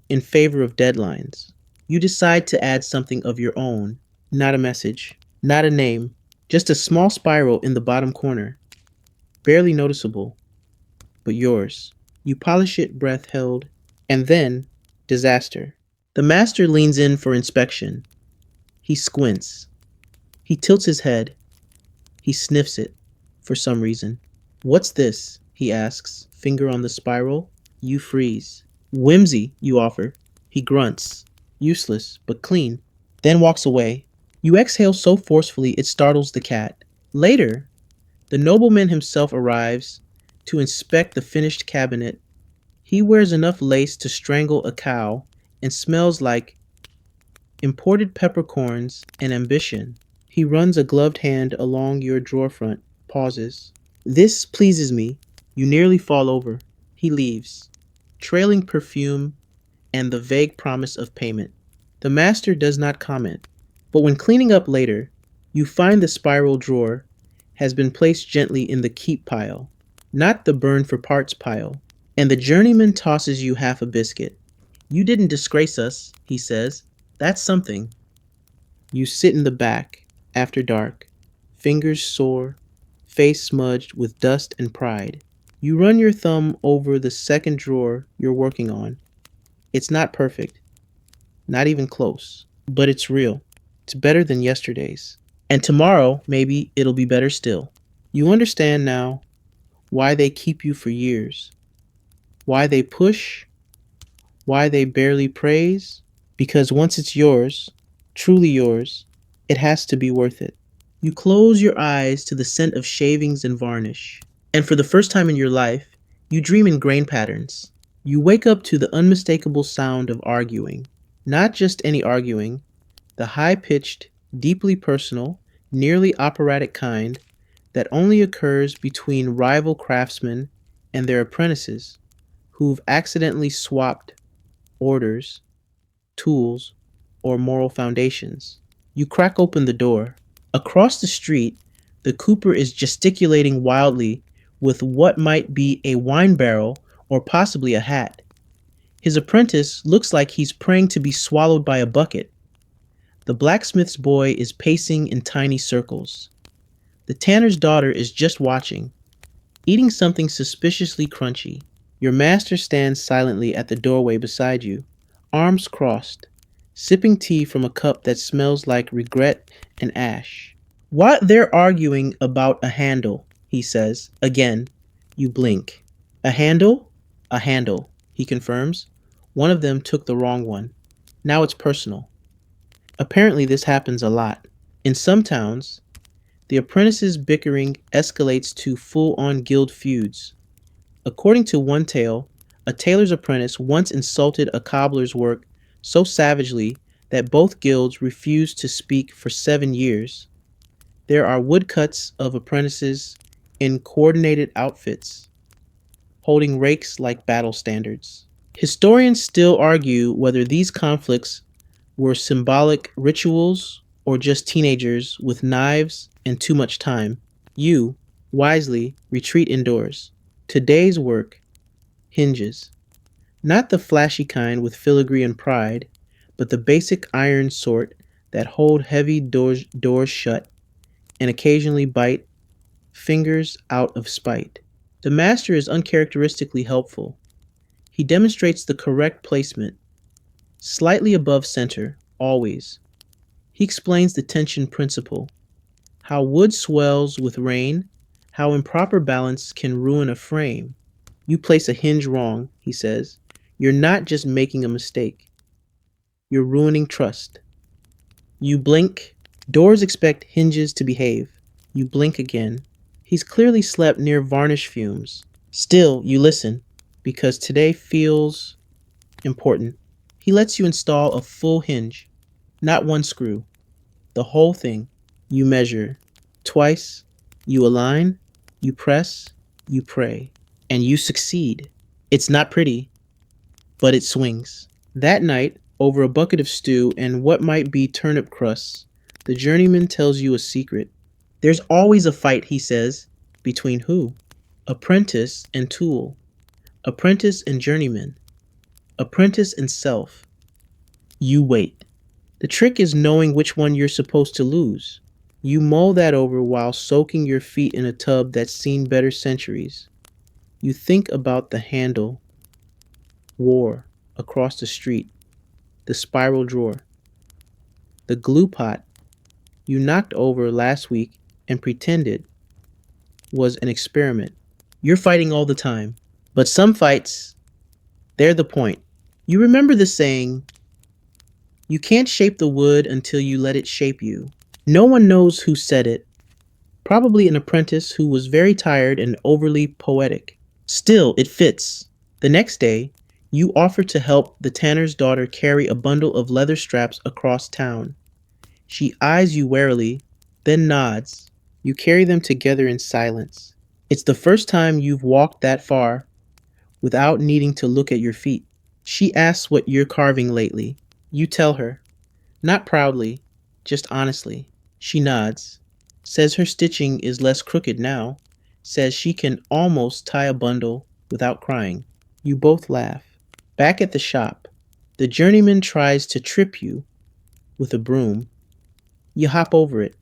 in favor of deadlines. You decide to add something of your own, not a message, not a name, just a small spiral in the bottom corner, barely noticeable, but yours. You polish it, breath held, and then disaster. The master leans in for inspection. He squints. He tilts his head. He sniffs it, for some reason. What's this? He asks, finger on the spiral. You freeze. Whimsy, you offer. He grunts. Useless, but clean. Then walks away. You exhale so forcefully it startles the cat. Later, the nobleman himself arrives to inspect the finished cabinet. He wears enough lace to strangle a cow and smells like imported peppercorns and ambition. He runs a gloved hand along your drawer front, pauses. This pleases me. You nearly fall over. He leaves, trailing perfume and the vague promise of payment. The master does not comment, but when cleaning up later, you find the spiral drawer has been placed gently in the keep pile, not the burn for parts pile, and the journeyman tosses you half a biscuit. You didn't disgrace us, he says. That's something. You sit in the back, after dark, fingers sore, face smudged with dust and pride. You run your thumb over the second drawer you're working on. It's not perfect, not even close, but it's real. It's better than yesterday's. And tomorrow, maybe it'll be better still. You understand now why they keep you for years, why they push, why they barely praise. Because once it's yours, truly yours, it has to be worth it. You close your eyes to the scent of shavings and varnish, and for the first time in your life, you dream in grain patterns. You wake up to the unmistakable sound of arguing. Not just any arguing, the high pitched, deeply personal, nearly operatic kind that only occurs between rival craftsmen and their apprentices who've accidentally swapped orders, tools, or moral foundations. You crack open the door. Across the street, the cooper is gesticulating wildly with what might be a wine barrel or possibly a hat. His apprentice looks like he's praying to be swallowed by a bucket. The blacksmith's boy is pacing in tiny circles. The tanner's daughter is just watching, eating something suspiciously crunchy. Your master stands silently at the doorway beside you, arms crossed, sipping tea from a cup that smells like regret and ash. While they're arguing about a handle, he says, again, you blink. A handle? A handle, he confirms. One of them took the wrong one. Now it's personal. Apparently, this happens a lot. In some towns, the apprentices' bickering escalates to full-on guild feuds. According to one tale, a tailor's apprentice once insulted a cobbler's work so savagely that both guilds refused to speak for 7 years. There are woodcuts of apprentices in coordinated outfits, holding rakes like battle standards. Historians still argue whether these conflicts were symbolic rituals or just teenagers with knives and too much time. You, wisely, retreat indoors. Today's work hinges. Not the flashy kind with filigree and pride, but the basic iron sort that hold heavy doors shut and occasionally bite fingers out of spite. The master is uncharacteristically helpful. He demonstrates the correct placement, slightly above center, always. He explains the tension principle, how wood swells with rain, how improper balance can ruin a frame. You place a hinge wrong, he says. You're not just making a mistake. You're ruining trust. You blink. Doors expect hinges to behave. You blink again. He's clearly slept near varnish fumes. Still, you listen, because today feels important. He lets you install a full hinge, not one screw, the whole thing. You measure. Twice. You align. You press. You pray. And you succeed. It's not pretty, but it swings. That night, over a bucket of stew and what might be turnip crusts, the journeyman tells you a secret. There's always a fight, he says. Between who? Apprentice and tool. Apprentice and journeyman. Apprentice and self. You wait. The trick is knowing which one you're supposed to lose. You mull that over while soaking your feet in a tub that's seen better centuries. You think about the handle, war, across the street, the spiral drawer, the glue pot you knocked over last week and pretended was an experiment. You're fighting all the time, but some fights, they're the point. You remember the saying, you can't shape the wood until you let it shape you. No one knows who said it. Probably an apprentice who was very tired and overly poetic. Still, it fits. The next day, you offer to help the tanner's daughter carry a bundle of leather straps across town. She eyes you warily, then nods. You carry them together in silence. It's the first time you've walked that far without needing to look at your feet. She asks what you're carving lately. You tell her, not proudly, just honestly. She nods, says her stitching is less crooked now, says she can almost tie a bundle without crying. You both laugh. Back at the shop, the journeyman tries to trip you with a broom. You hop over it.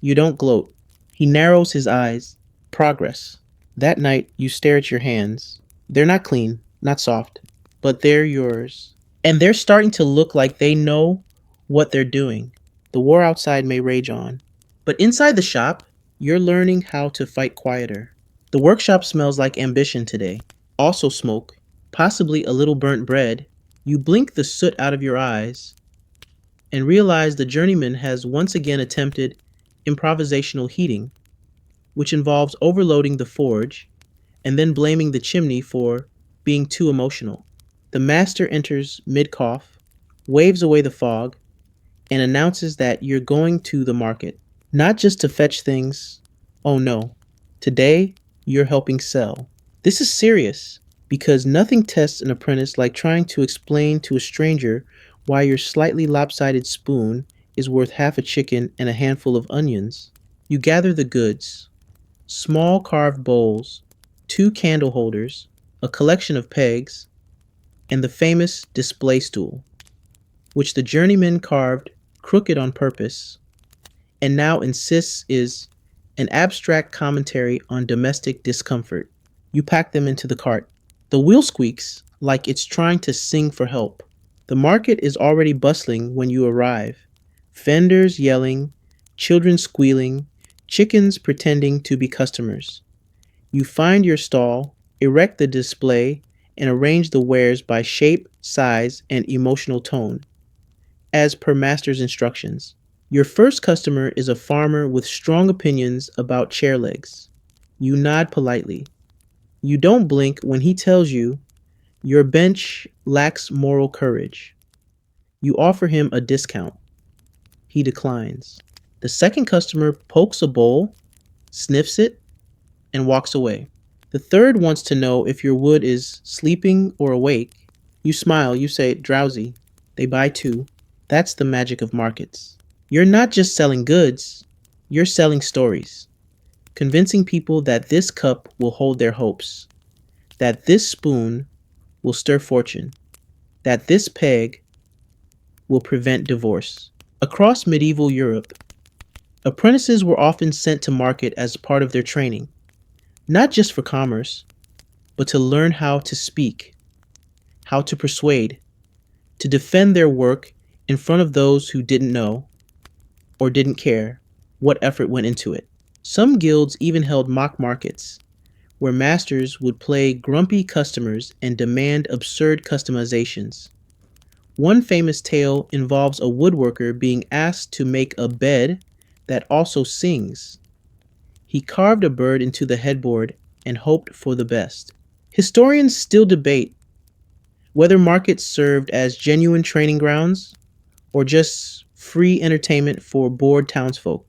You don't gloat. He narrows his eyes. Progress. That night, you stare at your hands. They're not clean, not soft, but they're yours. And they're starting to look like they know what they're doing. The war outside may rage on, but inside the shop, you're learning how to fight quieter. The workshop smells like ambition today. Also smoke, possibly a little burnt bread. You blink the soot out of your eyes and realize the journeyman has once again attempted improvisational heating, which involves overloading the forge and then blaming the chimney for being too emotional. The master enters mid cough, waves away the fog, and announces that you're going to the market, not just to fetch things. Oh no, today you're helping sell. This is serious because nothing tests an apprentice like trying to explain to a stranger why your slightly lopsided spoon is worth half a chicken and a handful of onions. You gather the goods: small carved bowls, two candle holders, a collection of pegs, and the famous display stool, which the journeyman carved crooked on purpose and now insists is an abstract commentary on domestic discomfort. You pack them into the cart. The wheel squeaks like it's trying to sing for help. The market is already bustling when you arrive. Vendors yelling, children squealing, chickens pretending to be customers. You find your stall, erect the display, and arrange the wares by shape, size, and emotional tone, as per master's instructions. Your first customer is a farmer with strong opinions about chair legs. You nod politely. You don't blink when he tells you your bench lacks moral courage. You offer him a discount. He declines. The second customer pokes a bowl, sniffs it, and walks away. The third wants to know if your wood is sleeping or awake. You smile, you say, drowsy. They buy two. That's the magic of markets. You're not just selling goods, you're selling stories, convincing people that this cup will hold their hopes, that this spoon will stir fortune, that this peg will prevent divorce. Across medieval Europe, apprentices were often sent to market as part of their training, not just for commerce, but to learn how to speak, how to persuade, to defend their work in front of those who didn't know or didn't care what effort went into it. Some guilds even held mock markets, where masters would play grumpy customers and demand absurd customizations. One famous tale involves a woodworker being asked to make a bed that also sings. He carved a bird into the headboard and hoped for the best. Historians still debate whether markets served as genuine training grounds or just free entertainment for bored townsfolk.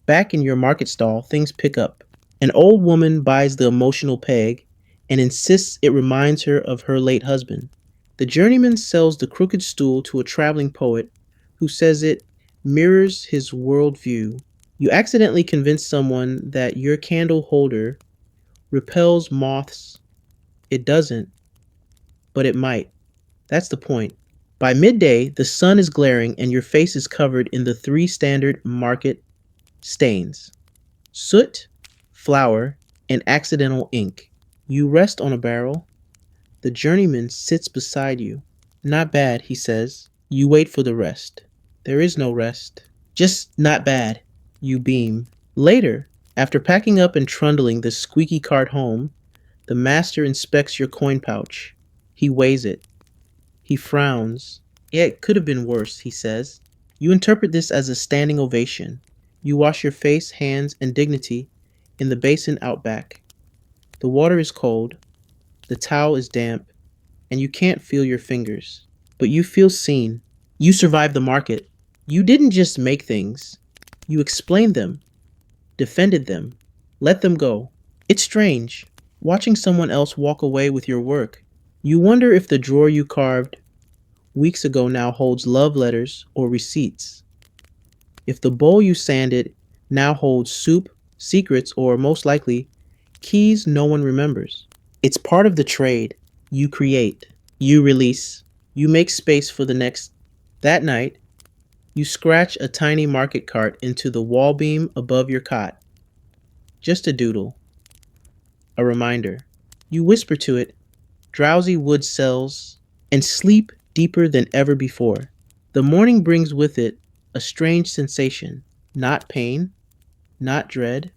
Back in your market stall, things pick up. An old woman buys the emotional peg and insists it reminds her of her late husband. The journeyman sells the crooked stool to a traveling poet who says it mirrors his worldview. You accidentally convince someone that your candle holder repels moths. It doesn't, but it might. That's the point. By midday, the sun is glaring and your face is covered in the three standard market stains: soot, flour, and accidental ink. You rest on a barrel. The journeyman sits beside you. Not bad, he says. You wait for the rest. There is no rest. Just not bad. You beam. Later, after packing up and trundling the squeaky cart home, the master inspects your coin pouch. He weighs it. He frowns. Yeah, it could have been worse, he says. You interpret this as a standing ovation. You wash your face, hands, and dignity in the basin out back. The water is cold, the towel is damp, and you can't feel your fingers. But you feel seen. You survived the market. You didn't just make things. You explained them, defended them, let them go. It's strange. watching someone else walk away with your work. You wonder if the drawer you carved weeks ago now holds love letters or receipts. If the bowl you sanded now holds soup, secrets, or most likely, keys no one remembers. It's part of the trade. You create, you release, you make space for the next. That night, you scratch a tiny market cart into the wall beam above your cot. Just a doodle, a reminder. You whisper to it, drowsy wood cells, and sleep deeper than ever before. The morning brings with it a strange sensation, not pain, not dread,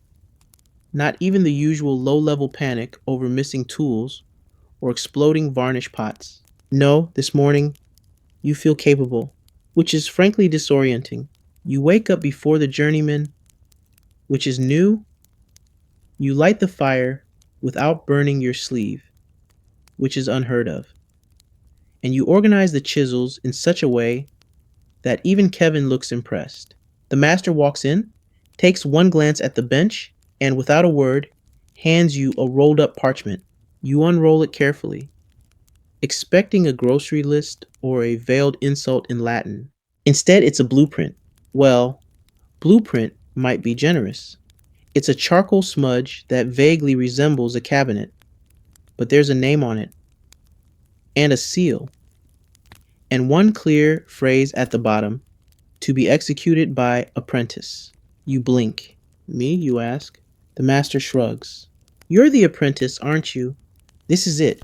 not even the usual low level panic over missing tools or exploding varnish pots. No, this morning, you feel capable, which is frankly disorienting. You wake up before the journeyman, which is new. You light the fire without burning your sleeve, which is unheard of. And you organize the chisels in such a way that even Kevin looks impressed. The master walks in, takes one glance at the bench, and without a word, hands you a rolled up parchment. You unroll it carefully, expecting a grocery list or a veiled insult in Latin. Instead, it's a blueprint. Well, blueprint might be generous. It's a charcoal smudge that vaguely resembles a cabinet, but there's a name on it, and a seal, and one clear phrase at the bottom, to be executed by apprentice. You blink. Me, you ask? The master shrugs. You're the apprentice, aren't you? This is it.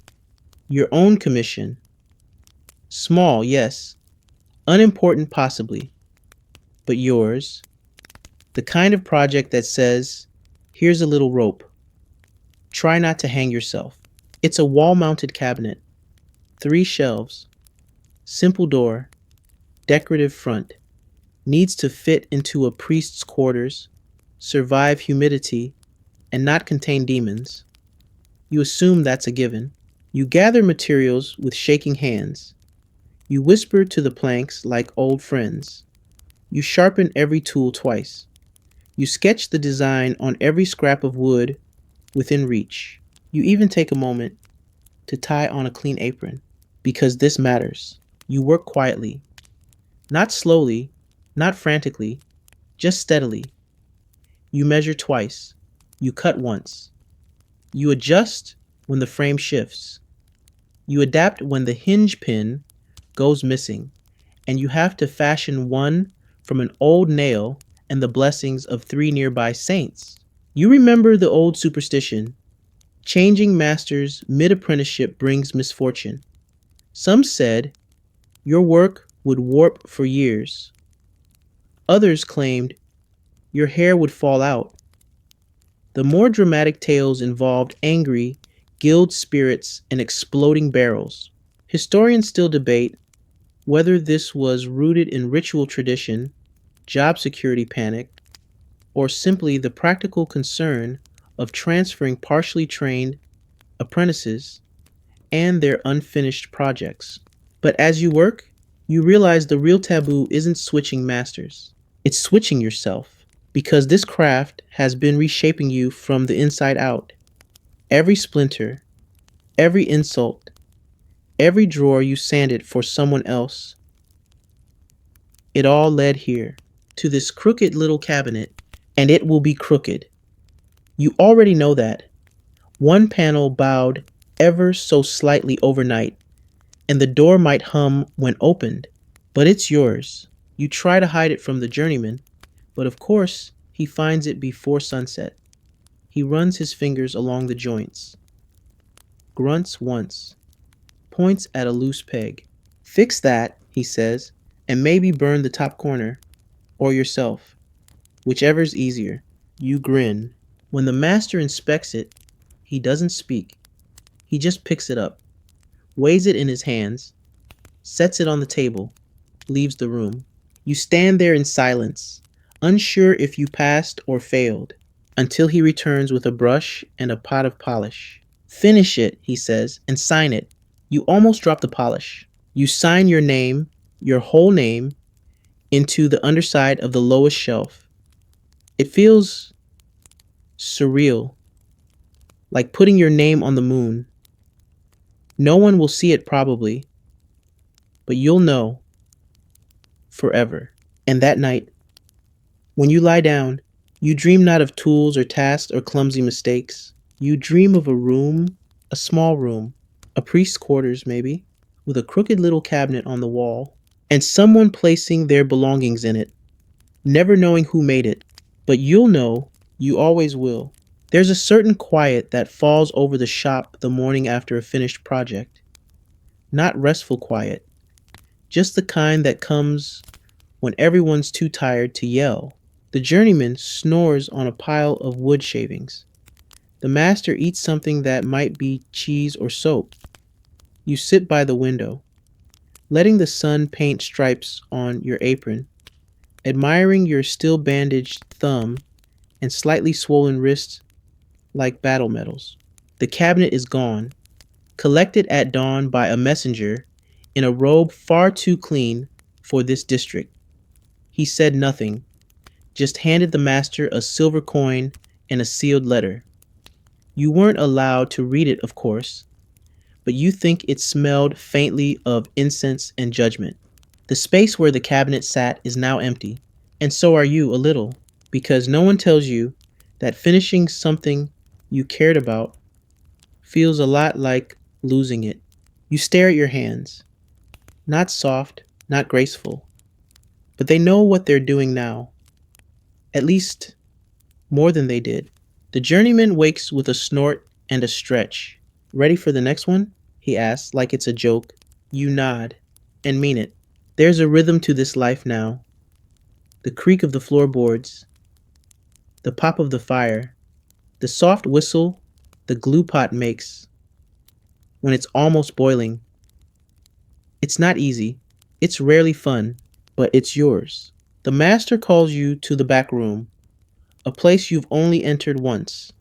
Your own commission. Small, yes. Unimportant, possibly. But yours. The kind of project that says, here's a little rope. Try not to hang yourself. It's a wall-mounted cabinet. 3 shelves. Simple door. Decorative front. Needs to fit into a priest's quarters, survive humidity, and not contain demons. You assume that's a given. You gather materials with shaking hands. You whisper to the planks like old friends. You sharpen every tool twice. You sketch the design on every scrap of wood within reach. You even take a moment to tie on a clean apron, because this matters. You work quietly, not slowly, not frantically, just steadily. You measure twice. You cut once. You adjust when the frame shifts. You adapt when the hinge pin goes missing, and you have to fashion one from an old nail and the blessings of 3 nearby saints. You remember the old superstition: changing masters mid-apprenticeship brings misfortune. Some said your work would warp for years. Others claimed your hair would fall out. The more dramatic tales involved angry, guild spirits and exploding barrels. Historians still debate whether this was rooted in ritual tradition, job security panic, or simply the practical concern of transferring partially trained apprentices and their unfinished projects. But as you work, you realize the real taboo isn't switching masters, it's switching yourself, because this craft has been reshaping you from the inside out. Every splinter, every insult, every drawer you sanded for someone else, it all led here, to this crooked little cabinet, and it will be crooked. You already know that. One panel bowed ever so slightly overnight, and the door might hum when opened, but it's yours. You try to hide it from the journeyman, but of course he finds it before sunset. He runs his fingers along the joints, grunts once, points at a loose peg. Fix that, he says, and maybe burn the top corner, or yourself, whichever's easier. You grin. When the master inspects it, he doesn't speak. He just picks it up, weighs it in his hands, sets it on the table, leaves the room. You stand there in silence, unsure if you passed or failed, until he returns with a brush and a pot of polish. Finish it, he says, and sign it. You almost drop the polish. You sign your name, your whole name, into the underside of the lowest shelf. It feels surreal. like putting your name on the moon. No one will see it probably, but you'll know forever. And that night, when you lie down, you dream not of tools or tasks or clumsy mistakes. You dream of a room, a small room, a priest's quarters maybe, with a crooked little cabinet on the wall, and someone placing their belongings in it, never knowing who made it. But you'll know, you always will. There's a certain quiet that falls over the shop the morning after a finished project. Not restful quiet, just the kind that comes when everyone's too tired to yell. The journeyman snores on a pile of wood shavings. The master eats something that might be cheese or soap. You sit by the window, letting the sun paint stripes on your apron, admiring your still bandaged thumb and slightly swollen wrists like battle medals. The cabinet is gone, collected at dawn by a messenger in a robe far too clean for this district. He said nothing, just handed the master a silver coin and a sealed letter. You weren't allowed to read it, of course, but you think it smelled faintly of incense and judgment. The space where the cabinet sat is now empty, and so are you a little, because no one tells you that finishing something you cared about feels a lot like losing it. You stare at your hands, not soft, not graceful, but they know what they're doing now, at least more than they did. The journeyman wakes with a snort and a stretch. Ready for the next one? He asks, like it's a joke. You nod, and mean it. There's a rhythm to this life now. The creak of the floorboards, the pop of the fire, the soft whistle the glue pot makes when it's almost boiling. It's not easy. It's rarely fun, but it's yours. The master calls you to the back room, a place you've only entered once,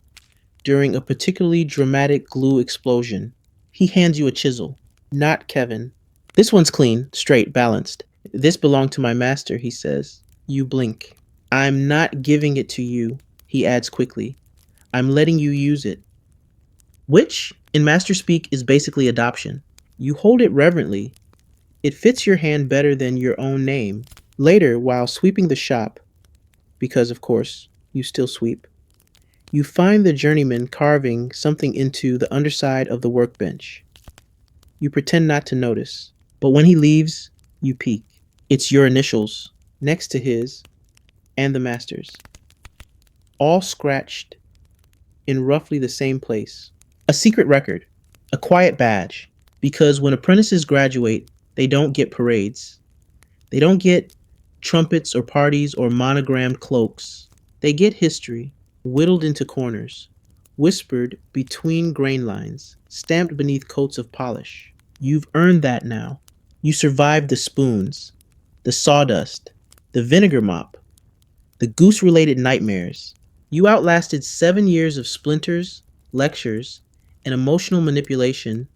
during a particularly dramatic glue explosion. He hands you a chisel. Not Kevin. This one's clean, straight, balanced. This belonged to my master, he says. You blink. I'm not giving it to you, he adds quickly. I'm letting you use it. Which, in master speak, is basically adoption. You hold it reverently. It fits your hand better than your own name. Later, while sweeping the shop, because of course, you still sweep, you find the journeyman carving something into the underside of the workbench. You pretend not to notice, but when he leaves, you peek. It's your initials, next to his and the master's, all scratched in roughly the same place. A secret record, a quiet badge, because when apprentices graduate, they don't get parades. They don't get trumpets or parties or monogrammed cloaks. They get history, whittled into corners, whispered between grain lines, stamped beneath coats of polish. You've earned that now. You survived the spoons, the sawdust, the vinegar mop, the goose-related nightmares. You outlasted 7 years of splinters, lectures, and emotional manipulation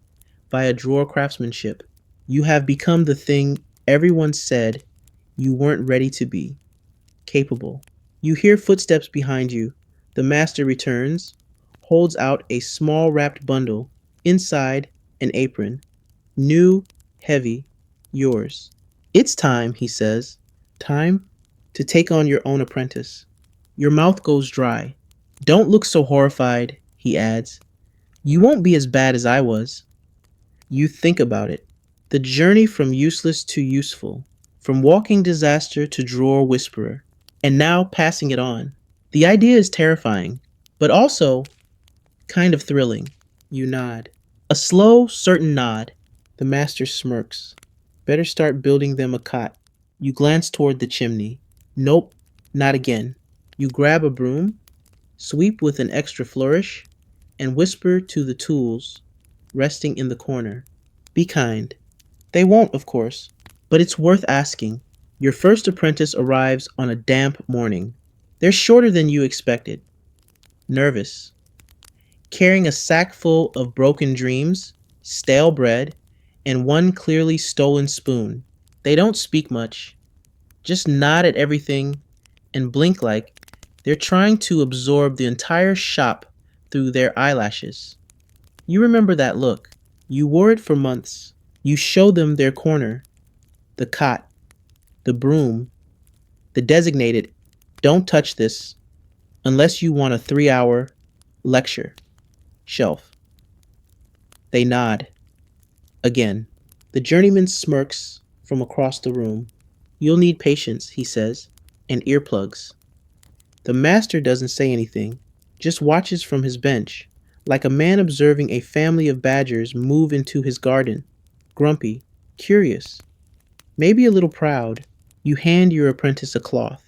via drawer craftsmanship. You have become the thing everyone said you weren't ready to be, capable. You hear footsteps behind you. The master returns, holds out a small wrapped bundle, inside an apron. New, heavy, yours. It's time, he says. Time to take on your own apprentice. Your mouth goes dry. Don't look so horrified, he adds. You won't be as bad as I was. You think about it. The journey from useless to useful, from walking disaster to drawer whisperer, and now passing it on. The idea is terrifying, but also kind of thrilling. You nod. A slow, certain nod. The master smirks. Better start building them a cot. You glance toward the chimney. Nope, not again. You grab a broom, sweep with an extra flourish, and whisper to the tools resting in the corner. Be kind. They won't, of course, but it's worth asking. Your first apprentice arrives on a damp morning. They're shorter than you expected. Nervous. Carrying a sack full of broken dreams, stale bread, and one clearly stolen spoon. They don't speak much, just nod at everything and blink like they're trying to absorb the entire shop through their eyelashes. You remember that look. You wore it for months. You show them their corner, the cot, the broom, the designated, don't touch this unless you want a 3 hour lecture shelf. They nod. Again. The journeyman smirks from across the room. You'll need patience, he says, and earplugs. The master doesn't say anything, just watches from his bench, like a man observing a family of badgers move into his garden. Grumpy, curious, maybe a little proud. You hand your apprentice a cloth.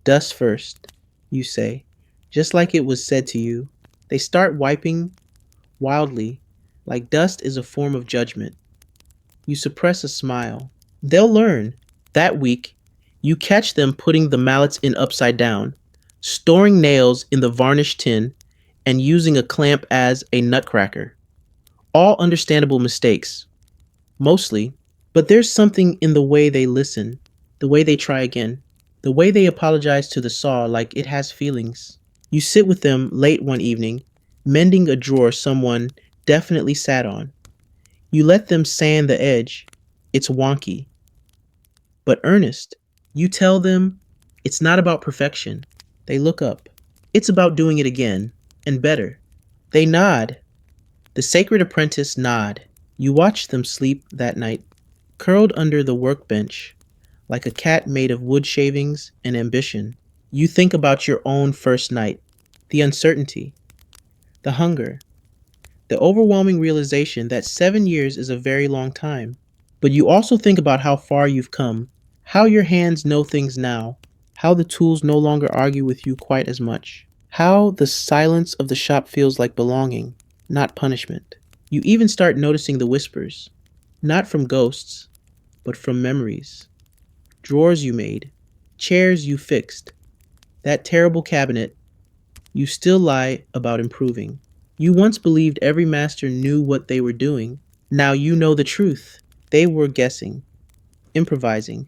Dust first, you say, just like it was said to you. They start wiping wildly, like dust is a form of judgment. You suppress a smile. They'll learn. That week, you catch them putting the mallets in upside down, storing nails in the varnished tin, and using a clamp as a nutcracker. All understandable mistakes, mostly, but there's something in the way they listen, the way they try again, the way they apologize to the saw like it has feelings. You sit with them late one evening, mending a drawer someone definitely sat on. You let them sand the edge. It's wonky, but earnest. You tell them it's not about perfection. They look up. It's about doing it again, and better. They nod. The sacred apprentice nod. You watch them sleep that night, curled under the workbench, like a cat made of wood shavings and ambition. You think about your own first night, the uncertainty, the hunger, the overwhelming realization that 7 years is a very long time. But you also think about how far you've come, how your hands know things now, how the tools no longer argue with you quite as much, how the silence of the shop feels like belonging, not punishment. You even start noticing the whispers, not from ghosts, but from memories. Drawers you made, chairs you fixed, that terrible cabinet, you still lie about improving. You once believed every master knew what they were doing. Now you know the truth. They were guessing, improvising,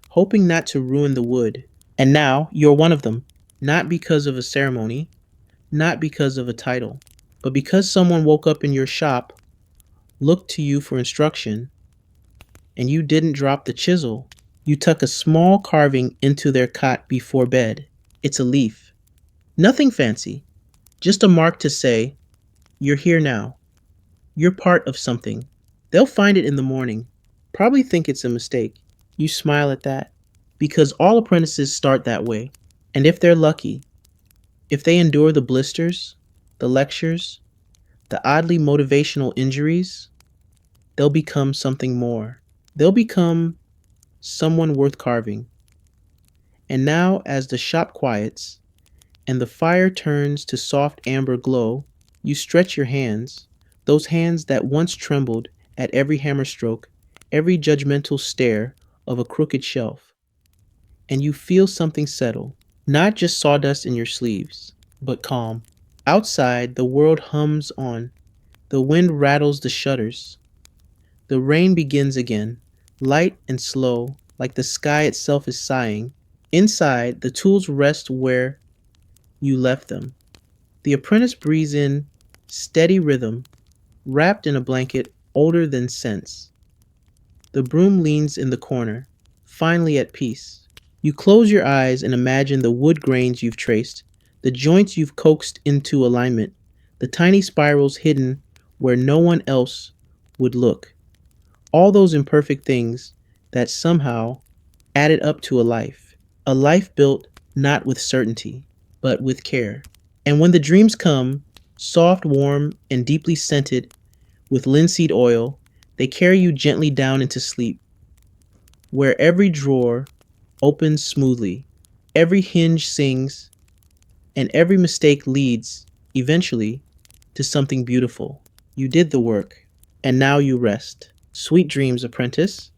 hoping not to ruin the wood. And now you're one of them, not because of a ceremony, not because of a title, but because someone woke up in your shop, looked to you for instruction, and you didn't drop the chisel. You tuck a small carving into their cot before bed. It's a leaf. Nothing fancy, just a mark to say, you're here now. You're part of something. They'll find it in the morning, probably think it's a mistake. You smile at that, because all apprentices start that way. And if they're lucky, if they endure the blisters, the lectures, the oddly motivational injuries, they'll become something more. They'll become someone worth carving. And now, as the shop quiets and the fire turns to soft amber glow, you stretch your hands, those hands that once trembled at every hammer stroke, every judgmental stare of a crooked shelf, and you feel something settle, not just sawdust in your sleeves, but calm. Outside, the world hums on. The wind rattles the shutters. The rain begins again, light and slow, like the sky itself is sighing. Inside, the tools rest where you left them. The apprentice breathes in steady rhythm, wrapped in a blanket older than sense. The broom leans in the corner, finally at peace. You close your eyes and imagine the wood grains you've traced, the joints you've coaxed into alignment, the tiny spirals hidden where no one else would look. All those imperfect things that somehow added up to a life built not with certainty, but with care. And when the dreams come, soft, warm, and deeply scented with linseed oil, they carry you gently down into sleep, where every drawer opens smoothly, every hinge sings, and every mistake leads, eventually, to something beautiful. You did the work, and now you rest. Sweet dreams, apprentice.